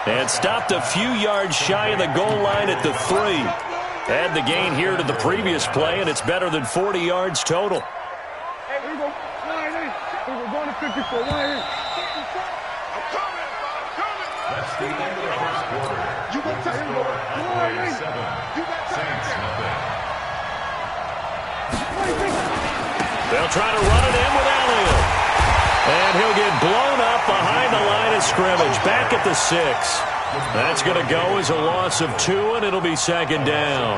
And stopped a few yards shy of the goal line at the 3. Add the gain here to the previous play, and it's better than 40 yards total. Hey, here we go. We're going to 54. I'm coming. That's the end of the 1st quarter. You got time. Score, Cowboys 7. You got time. Saints nothing. They'll try to run it in with Elliott. And he'll get blown up behind the line of scrimmage, back at the 6. That's going to go as a loss of 2, and it'll be 2nd down.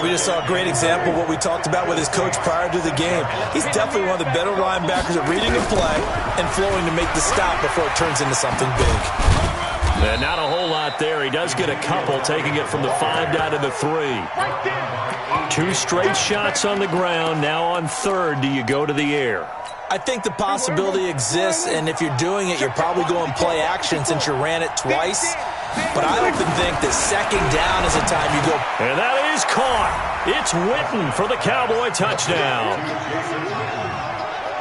We just saw a great example of what we talked about with his coach prior to the game. He's definitely one of the better linebackers at reading a play and flowing to make the stop before it turns into something big. And not a whole lot there. He does get a couple, taking it from the 5 down to the 3. 2 straight shots on the ground. Now on 3rd, do you go to the air? I think the possibility exists, and if you're doing it, you're probably going play action since you ran it twice. But I often think that 2nd down is the time you go. And that is caught. It's Witten for the Cowboy touchdown.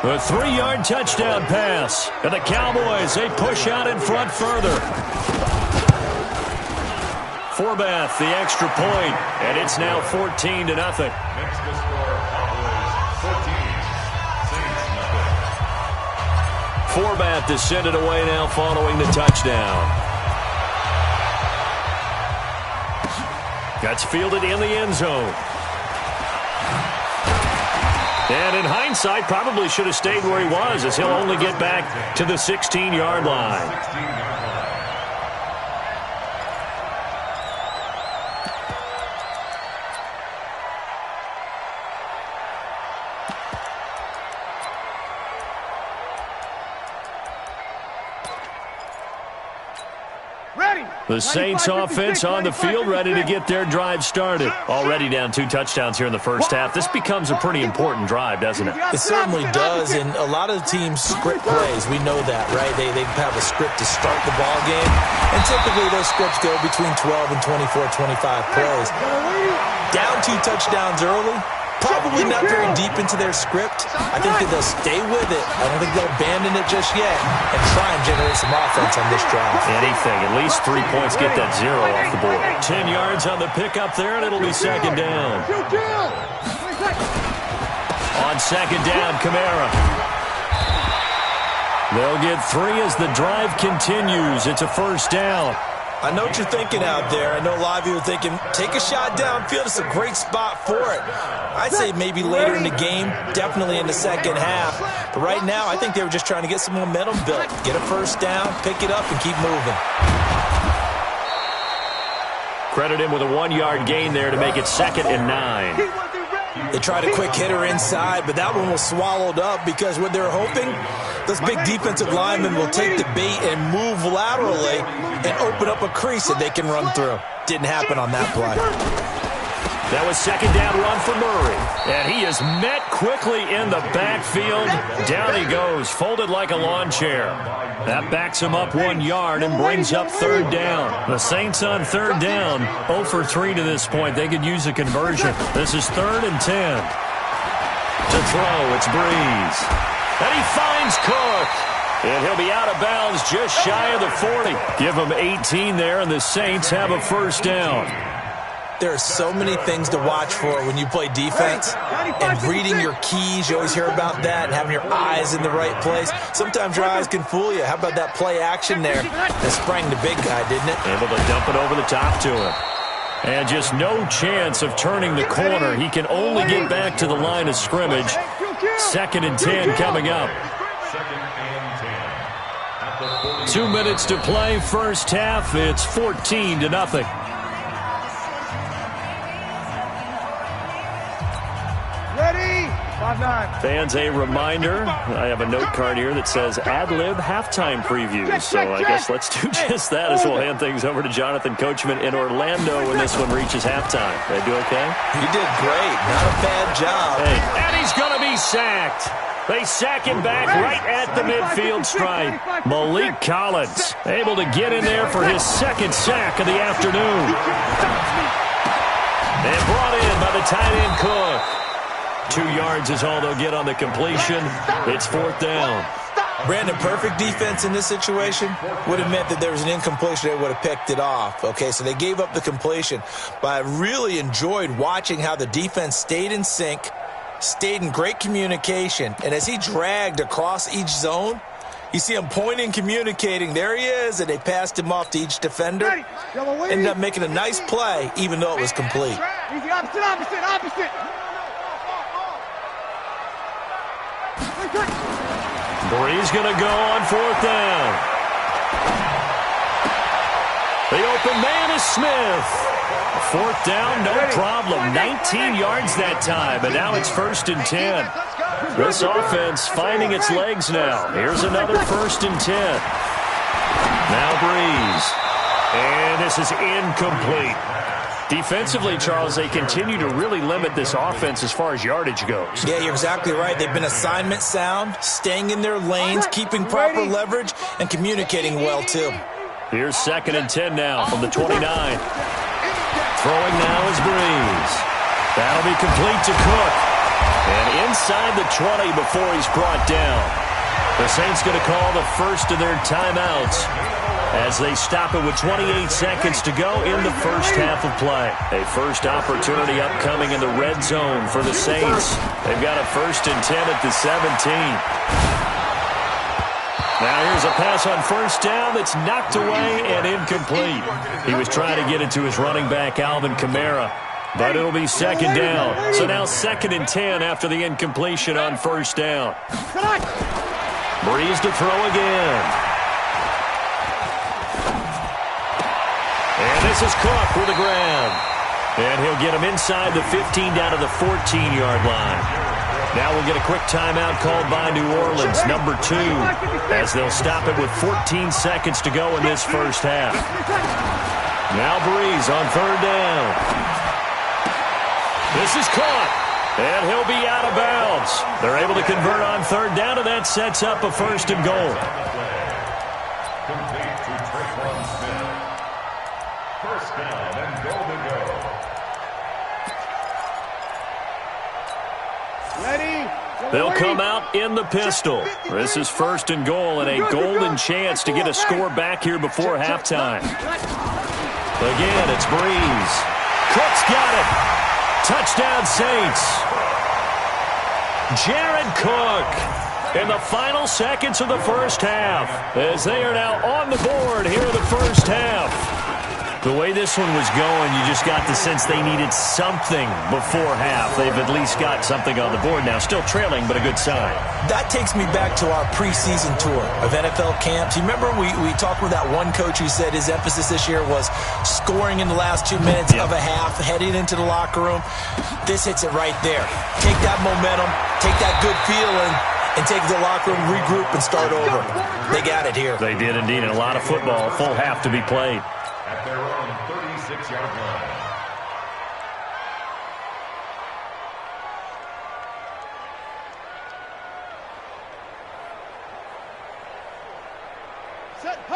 A 3-yard touchdown pass. And the Cowboys, they push out in front further. Forbath, the extra point, and it's now 14-0. Next to score, Cowboys 14. Saints nothing. Forbath to send it away now following the touchdown. That's fielded in the end zone. And in hindsight, probably should have stayed where he was, as he'll only get back to the 16-yard line. The Saints offense on the field, ready to get their drive started. Already down 2 touchdowns here in the first half. This becomes a pretty important drive, doesn't it? It certainly does, and a lot of the teams script plays. We know that, right? They have a script to start the ball game, and typically those scripts go between 12 and 24, 25 plays. Down 2 touchdowns early, Probably not very deep into their script. I think that they'll stay with it. I don't think they'll abandon it just yet and try and generate some offense on this drive. Anything. At least 3 points. Get that 0 off the board. 10 yards on the pickup there, and it'll be second down. On second down, Kamara. They'll get 3 as the drive continues. It's a first down. I know what you're thinking out there. I know a lot of you are thinking, take a shot downfield. It's a great spot for it. I'd say maybe later in the game, definitely in the second half. But right now, I think they were just trying to get some momentum built. Get a first down, pick it up, and keep moving. Credit him with a 1-yard gain there to make it 2nd and 9. They tried a quick hitter inside, but that one was swallowed up because what they're hoping, those big defensive linemen will take the bait and move laterally and open up a crease that they can run through. Didn't happen on that play. That was second down run for Murray. And he is met quickly in the backfield. Down he goes, folded like a lawn chair. That backs him up 1 yard and brings up third down. The Saints on third down, 0 for 3 to this point. They could use a conversion. This is 3rd and 10. To throw, it's Breeze. And he finds Cook. And he'll be out of bounds just shy of the 40. Give him 18 there, and the Saints have a first down. There are so many things to watch for when you play defense, and reading your keys, you always hear about that, and having your eyes in the right place. Sometimes your eyes can fool you. How about that play action there? That sprang the big guy, didn't it? Able to dump it over the top to him. And just no chance of turning the corner. He can only get back to the line of scrimmage. 2nd and 10 coming up. 2 minutes to play, first half. It's 14-0. Fans, a reminder, I have a note card here that says ad-lib halftime previews. So I guess let's do just that as we'll hand things over to Jonathan Coachman in Orlando when this one reaches halftime. They do okay? You did great. Not a bad job. Hey, and he's going to be sacked. They sack him back right at the midfield stripe. Malik Collins able to get in there for his 2nd sack of the afternoon. And brought in by the tight end Cook. 2 yards is all they'll get on the completion. It's 4th down. Brandon, perfect defense in this situation would have meant that there was an incompletion. They would have picked it off. Okay, so they gave up the completion. But I really enjoyed watching how the defense stayed in sync, stayed in great communication. And as he dragged across each zone, you see him pointing, communicating. There he is, and they passed him off to each defender. Ended up making a nice play, even though it was complete. Easy, opposite. Breeze going to go on 4th down. The open man is Smith. 4th down, no problem. 19 yards that time, and now it's 1st and 10. This offense finding its legs now. Here's another 1st and 10. Now Breeze. And this is incomplete. Defensively, Charles, they continue to really limit this offense as far as yardage goes. Yeah, you're exactly right. They've been assignment sound, staying in their lanes, keeping proper leverage, and communicating well, too. Here's 2nd and 10 now from the 29. Throwing now is Breeze. That'll be complete to Cook. And inside the 20 before he's brought down. The Saints going to call the first of their timeouts as they stop it with 28 seconds to go in the first half of play. A first opportunity upcoming in the red zone for the Saints. They've got a 1st and 10 at the 17. Now here's a pass on 1st down that's knocked away and incomplete. He was trying to get it to his running back, Alvin Kamara, but it'll be 2nd down. So now 2nd and 10 after the incompletion on 1st down. Breeze to throw again. And this is Cook with a grab. And he'll get him inside the 15 down to the 14-yard line. Now we'll get a quick timeout called by New Orleans, number 2, as they'll stop it with 14 seconds to go in this first half. Now Breeze on 3rd down. This is caught, and he'll be out of bounds. They're able to convert on 3rd down, and that sets up a 1st and goal. They'll come out in the pistol. This is 1st and goal and a golden chance to get a score back here before halftime. Again, it's Breeze. Cook's got it. Touchdown, Saints. Jared Cook in the final seconds of the first half as they are now on the board here in the first half. The way this one was going, you just got the sense they needed something before half. They've at least got something on the board now. Still trailing, but a good sign. That takes me back to our preseason tour of NFL camps. You remember we talked with that one coach who said his emphasis this year was scoring in the last 2 minutes of a half, heading into the locker room. This hits it right there. Take that momentum, take that good feeling, and take the locker room, regroup, and start over. They got it here. They did indeed, and a lot of football, full half to be played. At their own 36-yard line.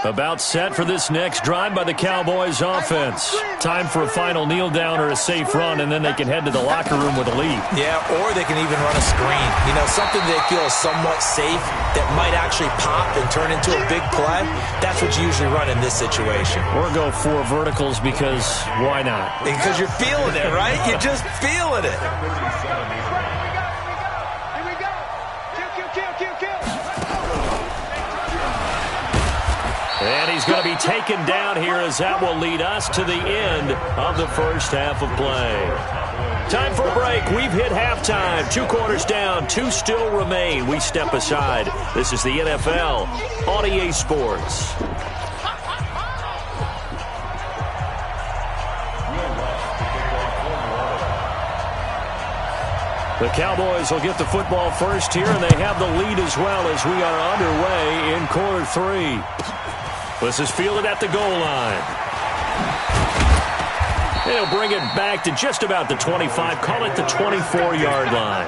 About set for this next drive by the Cowboys offense. Time for a final kneel down or a safe run, and then they can head to the locker room with a lead. Yeah, or they can even run a screen. You know, something they feel is somewhat safe that might actually pop and turn into a big play. That's what you usually run in this situation. Or go 4 verticals because why not? Because you're feeling it, right? You're just feeling it. And he's going to be taken down here as that will lead us to the end of the first half of play. Time for a break. We've hit halftime. 2 quarters down. 2 still remain. We step aside. This is the NFL on EA Sports. The Cowboys will get the football first here, and they have the lead as well as we are underway in quarter 3. This is fielded at the goal line. They'll bring it back to just about the 25, call it the 24-yard line.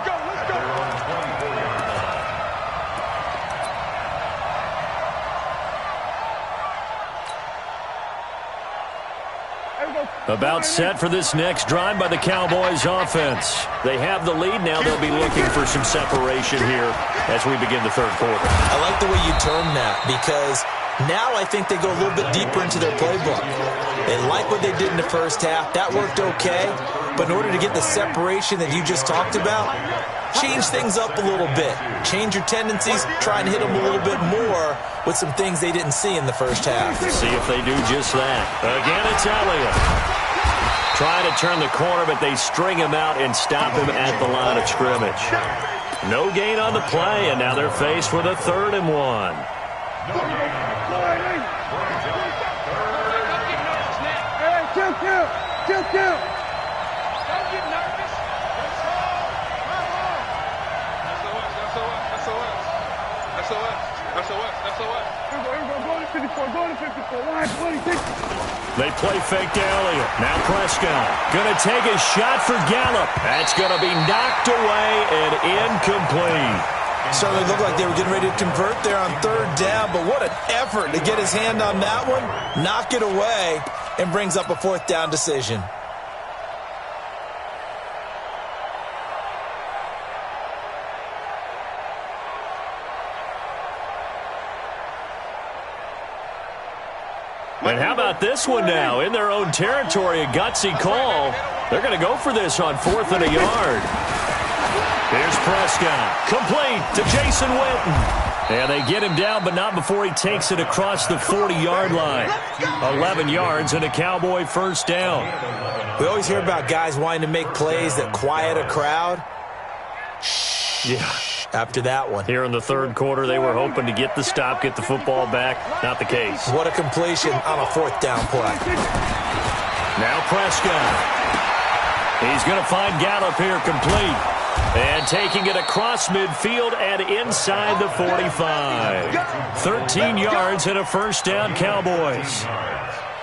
About set for this next drive by the Cowboys offense. They have the lead now. They'll be looking for some separation here as we begin the third quarter. I like the way you term that because now I think they go a little bit deeper into their playbook. They like what they did in the first half. That worked okay. But in order to get the separation that you just talked about, change things up a little bit. Change your tendencies. Try and hit them a little bit more with some things they didn't see in the first half. See if they do just that. Again, it's Elliott. Trying to turn the corner, but they string him out and stop him at the line of scrimmage. No gain on the play, and now they're faced with a 3rd and 1. Chill. They play fake to Elliott. Now Prescott going to take a shot for Gallup. That's going to be knocked away and incomplete. Certainly looked like they were getting ready to convert there on 3rd down, but what an effort to get his hand on that one, knock it away, and brings up a 4th down decision. And how about this one now? In their own territory, a gutsy call. They're going to go for this on 4th and a yard. Here's Prescott. Complete to Jason Witten. And they get him down, but not before he takes it across the 40-yard line. 11 yards and a Cowboy 1st down. We always hear about guys wanting to make plays that quiet a crowd. Yeah. After that one. Here in the 3rd quarter, they were hoping to get the stop, get the football back. Not the case. What a completion on a 4th down play. Now Prescott. He's going to find Gallup here complete. And taking it across midfield and inside the 45. 13 yards and a 1st down, Cowboys.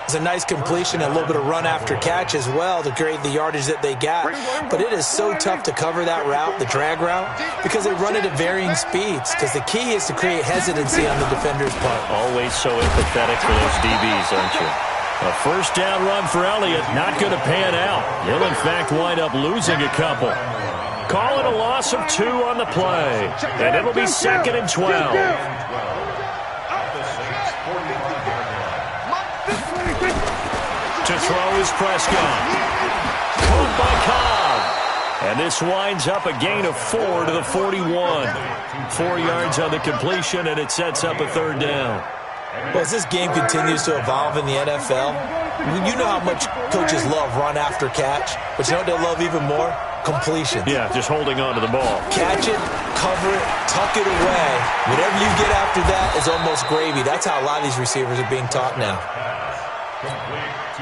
It's a nice completion, a little bit of run after catch as well to create the yardage that they got. But it is so tough to cover that route, the drag route, because they run it at varying speeds. Because the key is to create hesitancy on the defender's part. Always so empathetic for those DBs, aren't you? A 1st down run for Elliott, not going to pan out. He'll, in fact, wind up losing a couple. Call it a loss of 2 on the play. And it'll be 2nd and 12. To throw is Prescott. Caught by Cobb. And this winds up a gain of 4 to the 41. 4 yards on the completion, and it sets up a 3rd down. Well, as this game continues to evolve in the NFL, you know how much coaches love run after catch, but you know what they love even more? Completion. Yeah, just holding on to the ball. Catch it, cover it, tuck it away. Whatever you get after that is almost gravy. That's how a lot of these receivers are being taught now.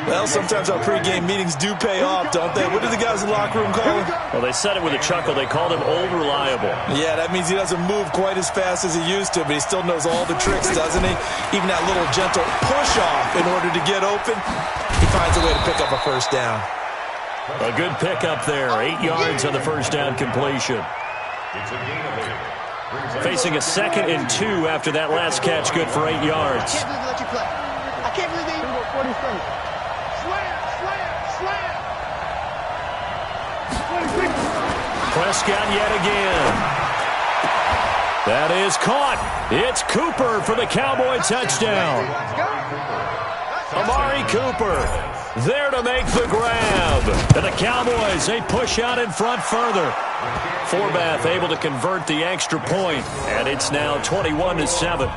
Well, sometimes our pregame meetings do pay off, don't they? What do the guys in the locker room call him? Well, they said it with a chuckle. They called him old reliable. Yeah, that means he doesn't move quite as fast as he used to, but he still knows all the tricks, doesn't he? Even that little gentle push-off in order to get open, he finds a way to pick up a 1st down. A good pickup there. 8 yards on the 1st down completion. Facing a 2nd and 2 after that last catch, good for 8 yards. I can't believe they even 40 Prescott yet again. That is caught. It's Cooper for the Cowboy touchdown. Amari Cooper there to make the grab. And the Cowboys, they push out in front further. Forbath able to convert the extra point, and it's now 21-7.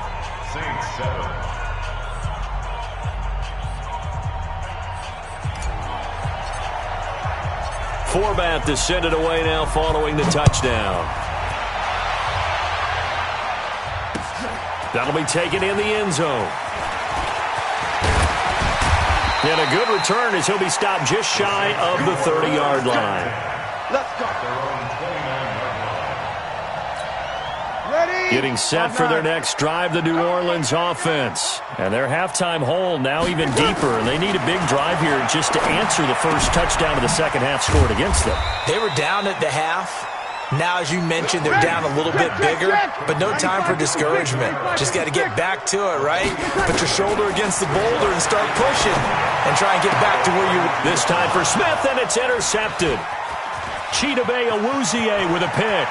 Forbath to send it away now following the touchdown. That'll be taken in the end zone. And a good return as he'll be stopped just shy of the 30-yard line. Let's go. Getting set for their next drive, the New Orleans offense. And their halftime hole now even deeper, and they need a big drive here just to answer the first touchdown of the second half scored against them. They were down at the half. Now, as you mentioned, they're down a little bit bigger, but no time for discouragement. Just got to get back to it, right? Put your shoulder against the boulder and start pushing and try and get back to where you were. This time for Smith, and it's intercepted. Chidobe Awuzie with a pick.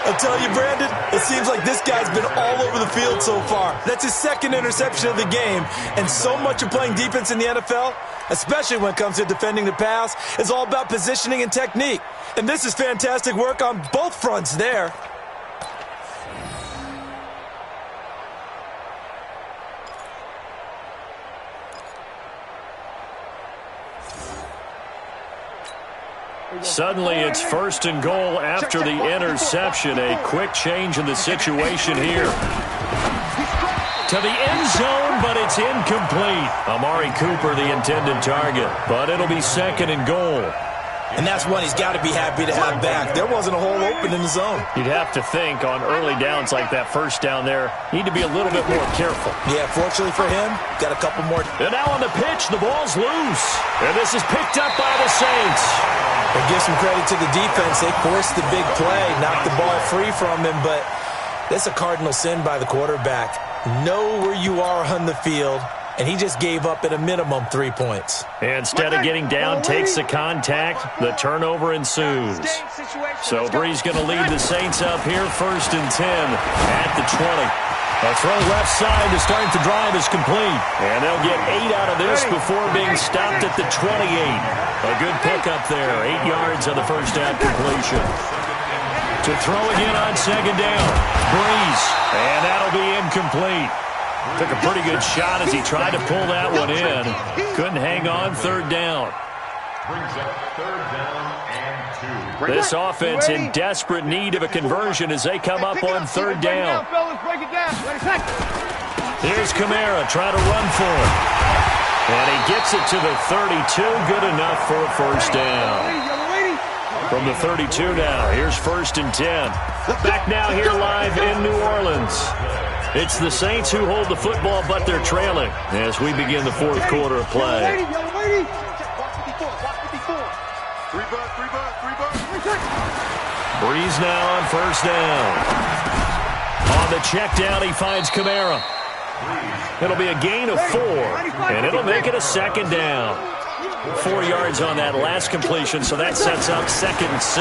I'll tell you, Brandon, it seems like this guy's been all over the field so far. That's his 2nd interception of the game. And so much of playing defense in the NFL, especially when it comes to defending the pass, is all about positioning and technique. And this is fantastic work on both fronts there. Suddenly it's 1st and goal after the interception. A quick change in the situation here. To the end zone, but it's incomplete. Amari Cooper, the intended target. But it'll be 2nd and goal. And that's one he's got to be happy to have back. There wasn't a hole open in the zone. You'd have to think on early downs like that 1st down there, need to be a little bit more careful. Yeah, fortunately for him, got a couple more. And now on the pitch, the ball's loose. And this is picked up by the Saints. But give some credit to the defense. They forced the big play, knocked the ball free from him, but that's a cardinal sin by the quarterback. Know where you are on the field, and he just gave up at a minimum 3 points. Instead of getting down, takes the contact. The turnover ensues. So Bree's going to lead the Saints up here, 1st and 10 at the 20. A throw left side to start the drive is complete. And they'll get 8 out of this before being stopped at the 28. A good pickup there. 8 yards on the 1st down completion. To throw again on 2nd down. Breeze. And that'll be incomplete. Took a pretty good shot as he tried to pull that one in. Couldn't hang on 3rd down. Brings up 3rd down and 2. This offense in desperate need of a conversion as they come up on 3rd down. Here's Kamara trying to run for it. And he gets it to the 32. Good enough for a 1st down. From the 32 now, here's 1st and 10. Back now here live in New Orleans. It's the Saints who hold the football, but they're trailing as we begin the 4th quarter of play. Breeze now on 1st down. On the check down, he finds Kamara. It'll be a gain of 4, and it'll make it a 2nd down. 4 yards on that last completion, so that sets up 2nd and 6.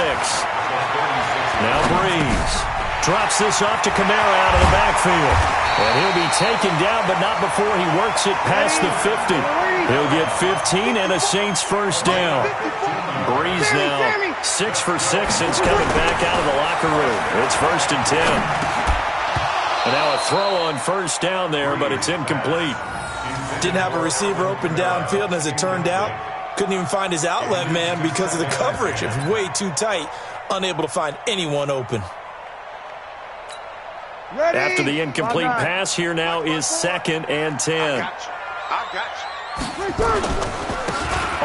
Now Breeze drops this off to Kamara out of the backfield. And he'll be taken down, but not before he works it past the 50. He'll get 15 and a Saints first down. Breeze now 6 for 6 since coming back out of the locker room. It's 1st and 10. And now a throw on first down there, but it's incomplete. Didn't have a receiver open downfield, and as it turned out, couldn't even find his outlet man because of the coverage. It was way too tight, unable to find anyone open. After the incomplete pass, here now is 2nd and 10. I got you.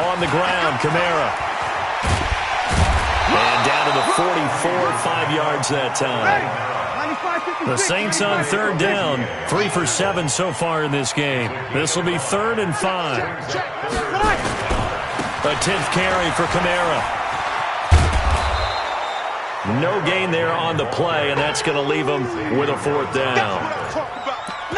On the ground, Kamara. And down to the 44, 5 yards that time. The Saints on 3rd down, 3 for 7 so far in this game. This will be 3rd and 5. A 10th carry for Kamara. No gain there on the play, and that's going to leave him with a 4th down.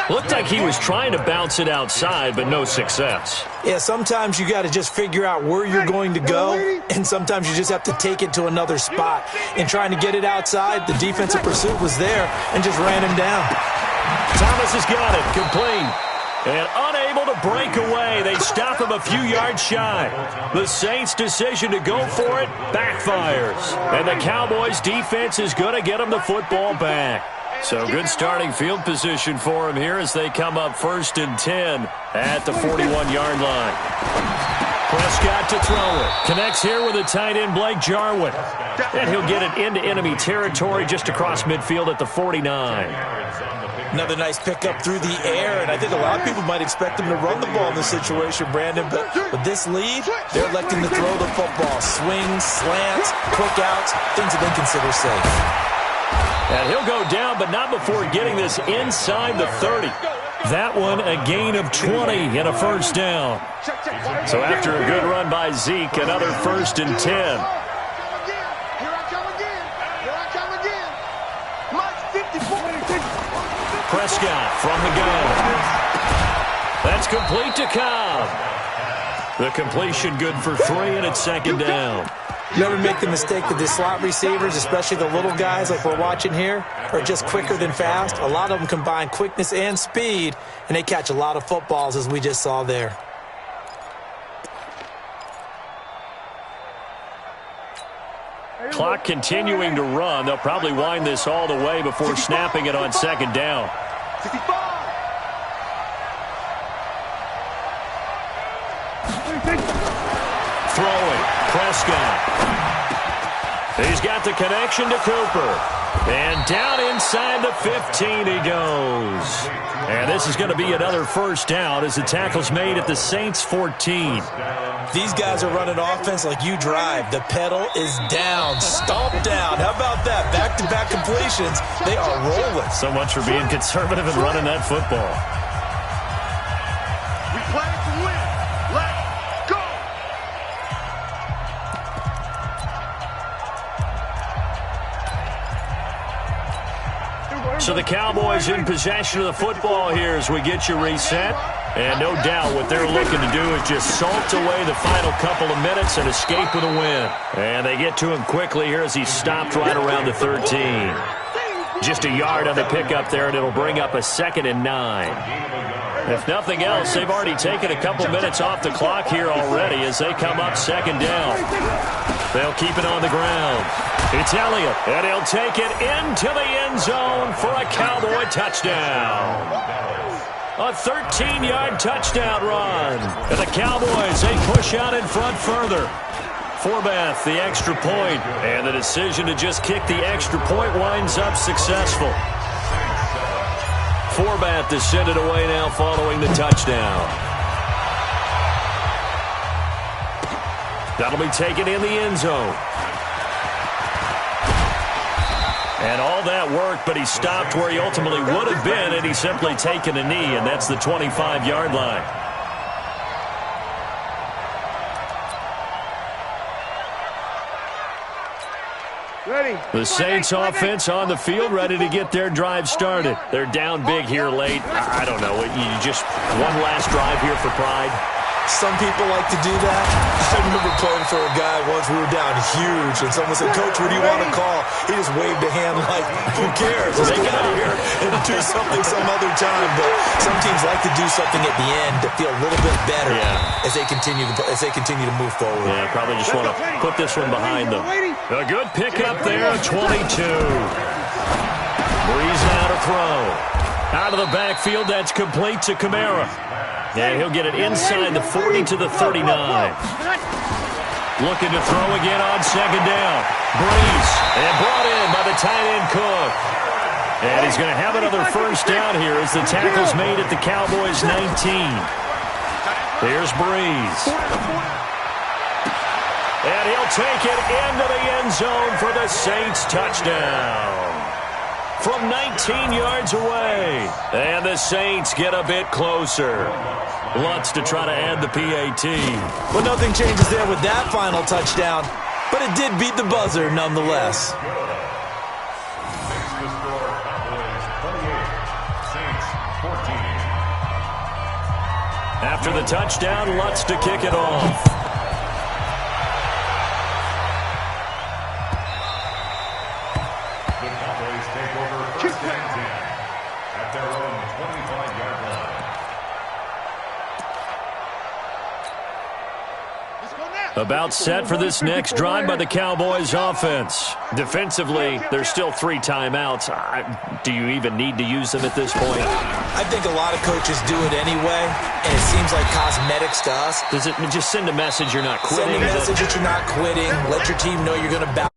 Looked like he was trying to bounce it outside, but no success. Yeah, sometimes you got to just figure out where you're going to go, and sometimes you just have to take it to another spot. In trying to get it outside, the defensive pursuit was there and just ran him down. Thomas has got it, complete. And unable to break away. They stop him a few yards shy. The Saints' decision to go for it backfires. And the Cowboys' defense is going to get him the football back. So good starting field position for him here as they come up 1st and 10 at the 41-yard line. Prescott to throw it. Connects here with a tight end, Blake Jarwin. And he'll get it into enemy territory just across midfield at the 49. Another nice pickup through the air, and I think a lot of people might expect him to run the ball in this situation, Brandon, but with this lead, they're electing to throw the football. Swings, slants, quick outs, things that they consider safe. And he'll go down, but not before getting this inside the 30. That one a gain of 20 and a first down. So after a good run by Zeke, another 1st and 10. Prescott from the gun. That's complete to Cobb. The completion good for 3, and it's 2nd down. Never make the mistake that the slot receivers, especially the little guys like we're watching here, are just quicker than fast. A lot of them combine quickness and speed, and they catch a lot of footballs, as we just saw there. Clock continuing to run. They'll probably wind this all the way before snapping it on 2nd down. 65. Throwing. Prescott. He's got the connection to Cooper. And down inside the 15 he goes. And this is going to be another first down as the tackle's made at the Saints 14. These guys are running offense like you drive. The pedal is down, stomped down. How about that? Back-to-back completions. They are rolling. So much for being conservative and running that football. We play to win. Let's go. So the Cowboys in possession of the football here as we get you reset. And no doubt what they're looking to do is just salt away the final couple of minutes and escape with a win. And they get to him quickly here as he's stopped right around the 13. Just a yard on the pickup there, and it'll bring up a 2nd and 9. If nothing else, they've already taken a couple minutes off the clock here already as they come up 2nd down. They'll keep it on the ground. It's Elliott, and he'll take it into the end zone for a Cowboy touchdown. A 13-yard touchdown run. And the Cowboys, they push out in front further. Forbath, the extra point. And the decision to just kick the extra point winds up successful. Forbath to send it away now following the touchdown. That'll be taken in the end zone. And all that worked, but he stopped where he ultimately would have been, and he's simply taken a knee, and that's the 25-yard line. Ready. The Saints offense on the field, ready to get their drive started. They're down big here late. I don't know. You just one last drive here for pride. Some people like to do that. I remember playing for a guy once. We were down huge, and someone said, "Coach, what do you want to call?" He just waved a hand like, "Who cares? Let's get out of here and do something some other time." But some teams like to do something at the end to feel a little bit better as they continue to move forward. Yeah, probably just want to put this one behind them. A good pickup there, 22. Breeze now to throw. Out of the backfield, that's complete to Kamara. And he'll get it inside the 40 to the 39. Looking to throw again on second down. Breeze, and brought in by the tight end Cook. And he's going to have another first down here as the tackle's made at the Cowboys' 19. Here's Breeze. And he'll take it into the end zone for the Saints touchdown. From 19 yards away. And the Saints get a bit closer. Lutz to try to add the PAT. Well, nothing changes there with that final touchdown, but it did beat the buzzer nonetheless. After the touchdown, Lutz to kick it off. About set for this next drive by the Cowboys offense. Defensively, there's still 3 timeouts. Do you even need to use them at this point? I think a lot of coaches do it anyway, and it seems like cosmetics to us. Does it just send a message you're not quitting? Send a message that you're not quitting. Let your team know you're going to bounce.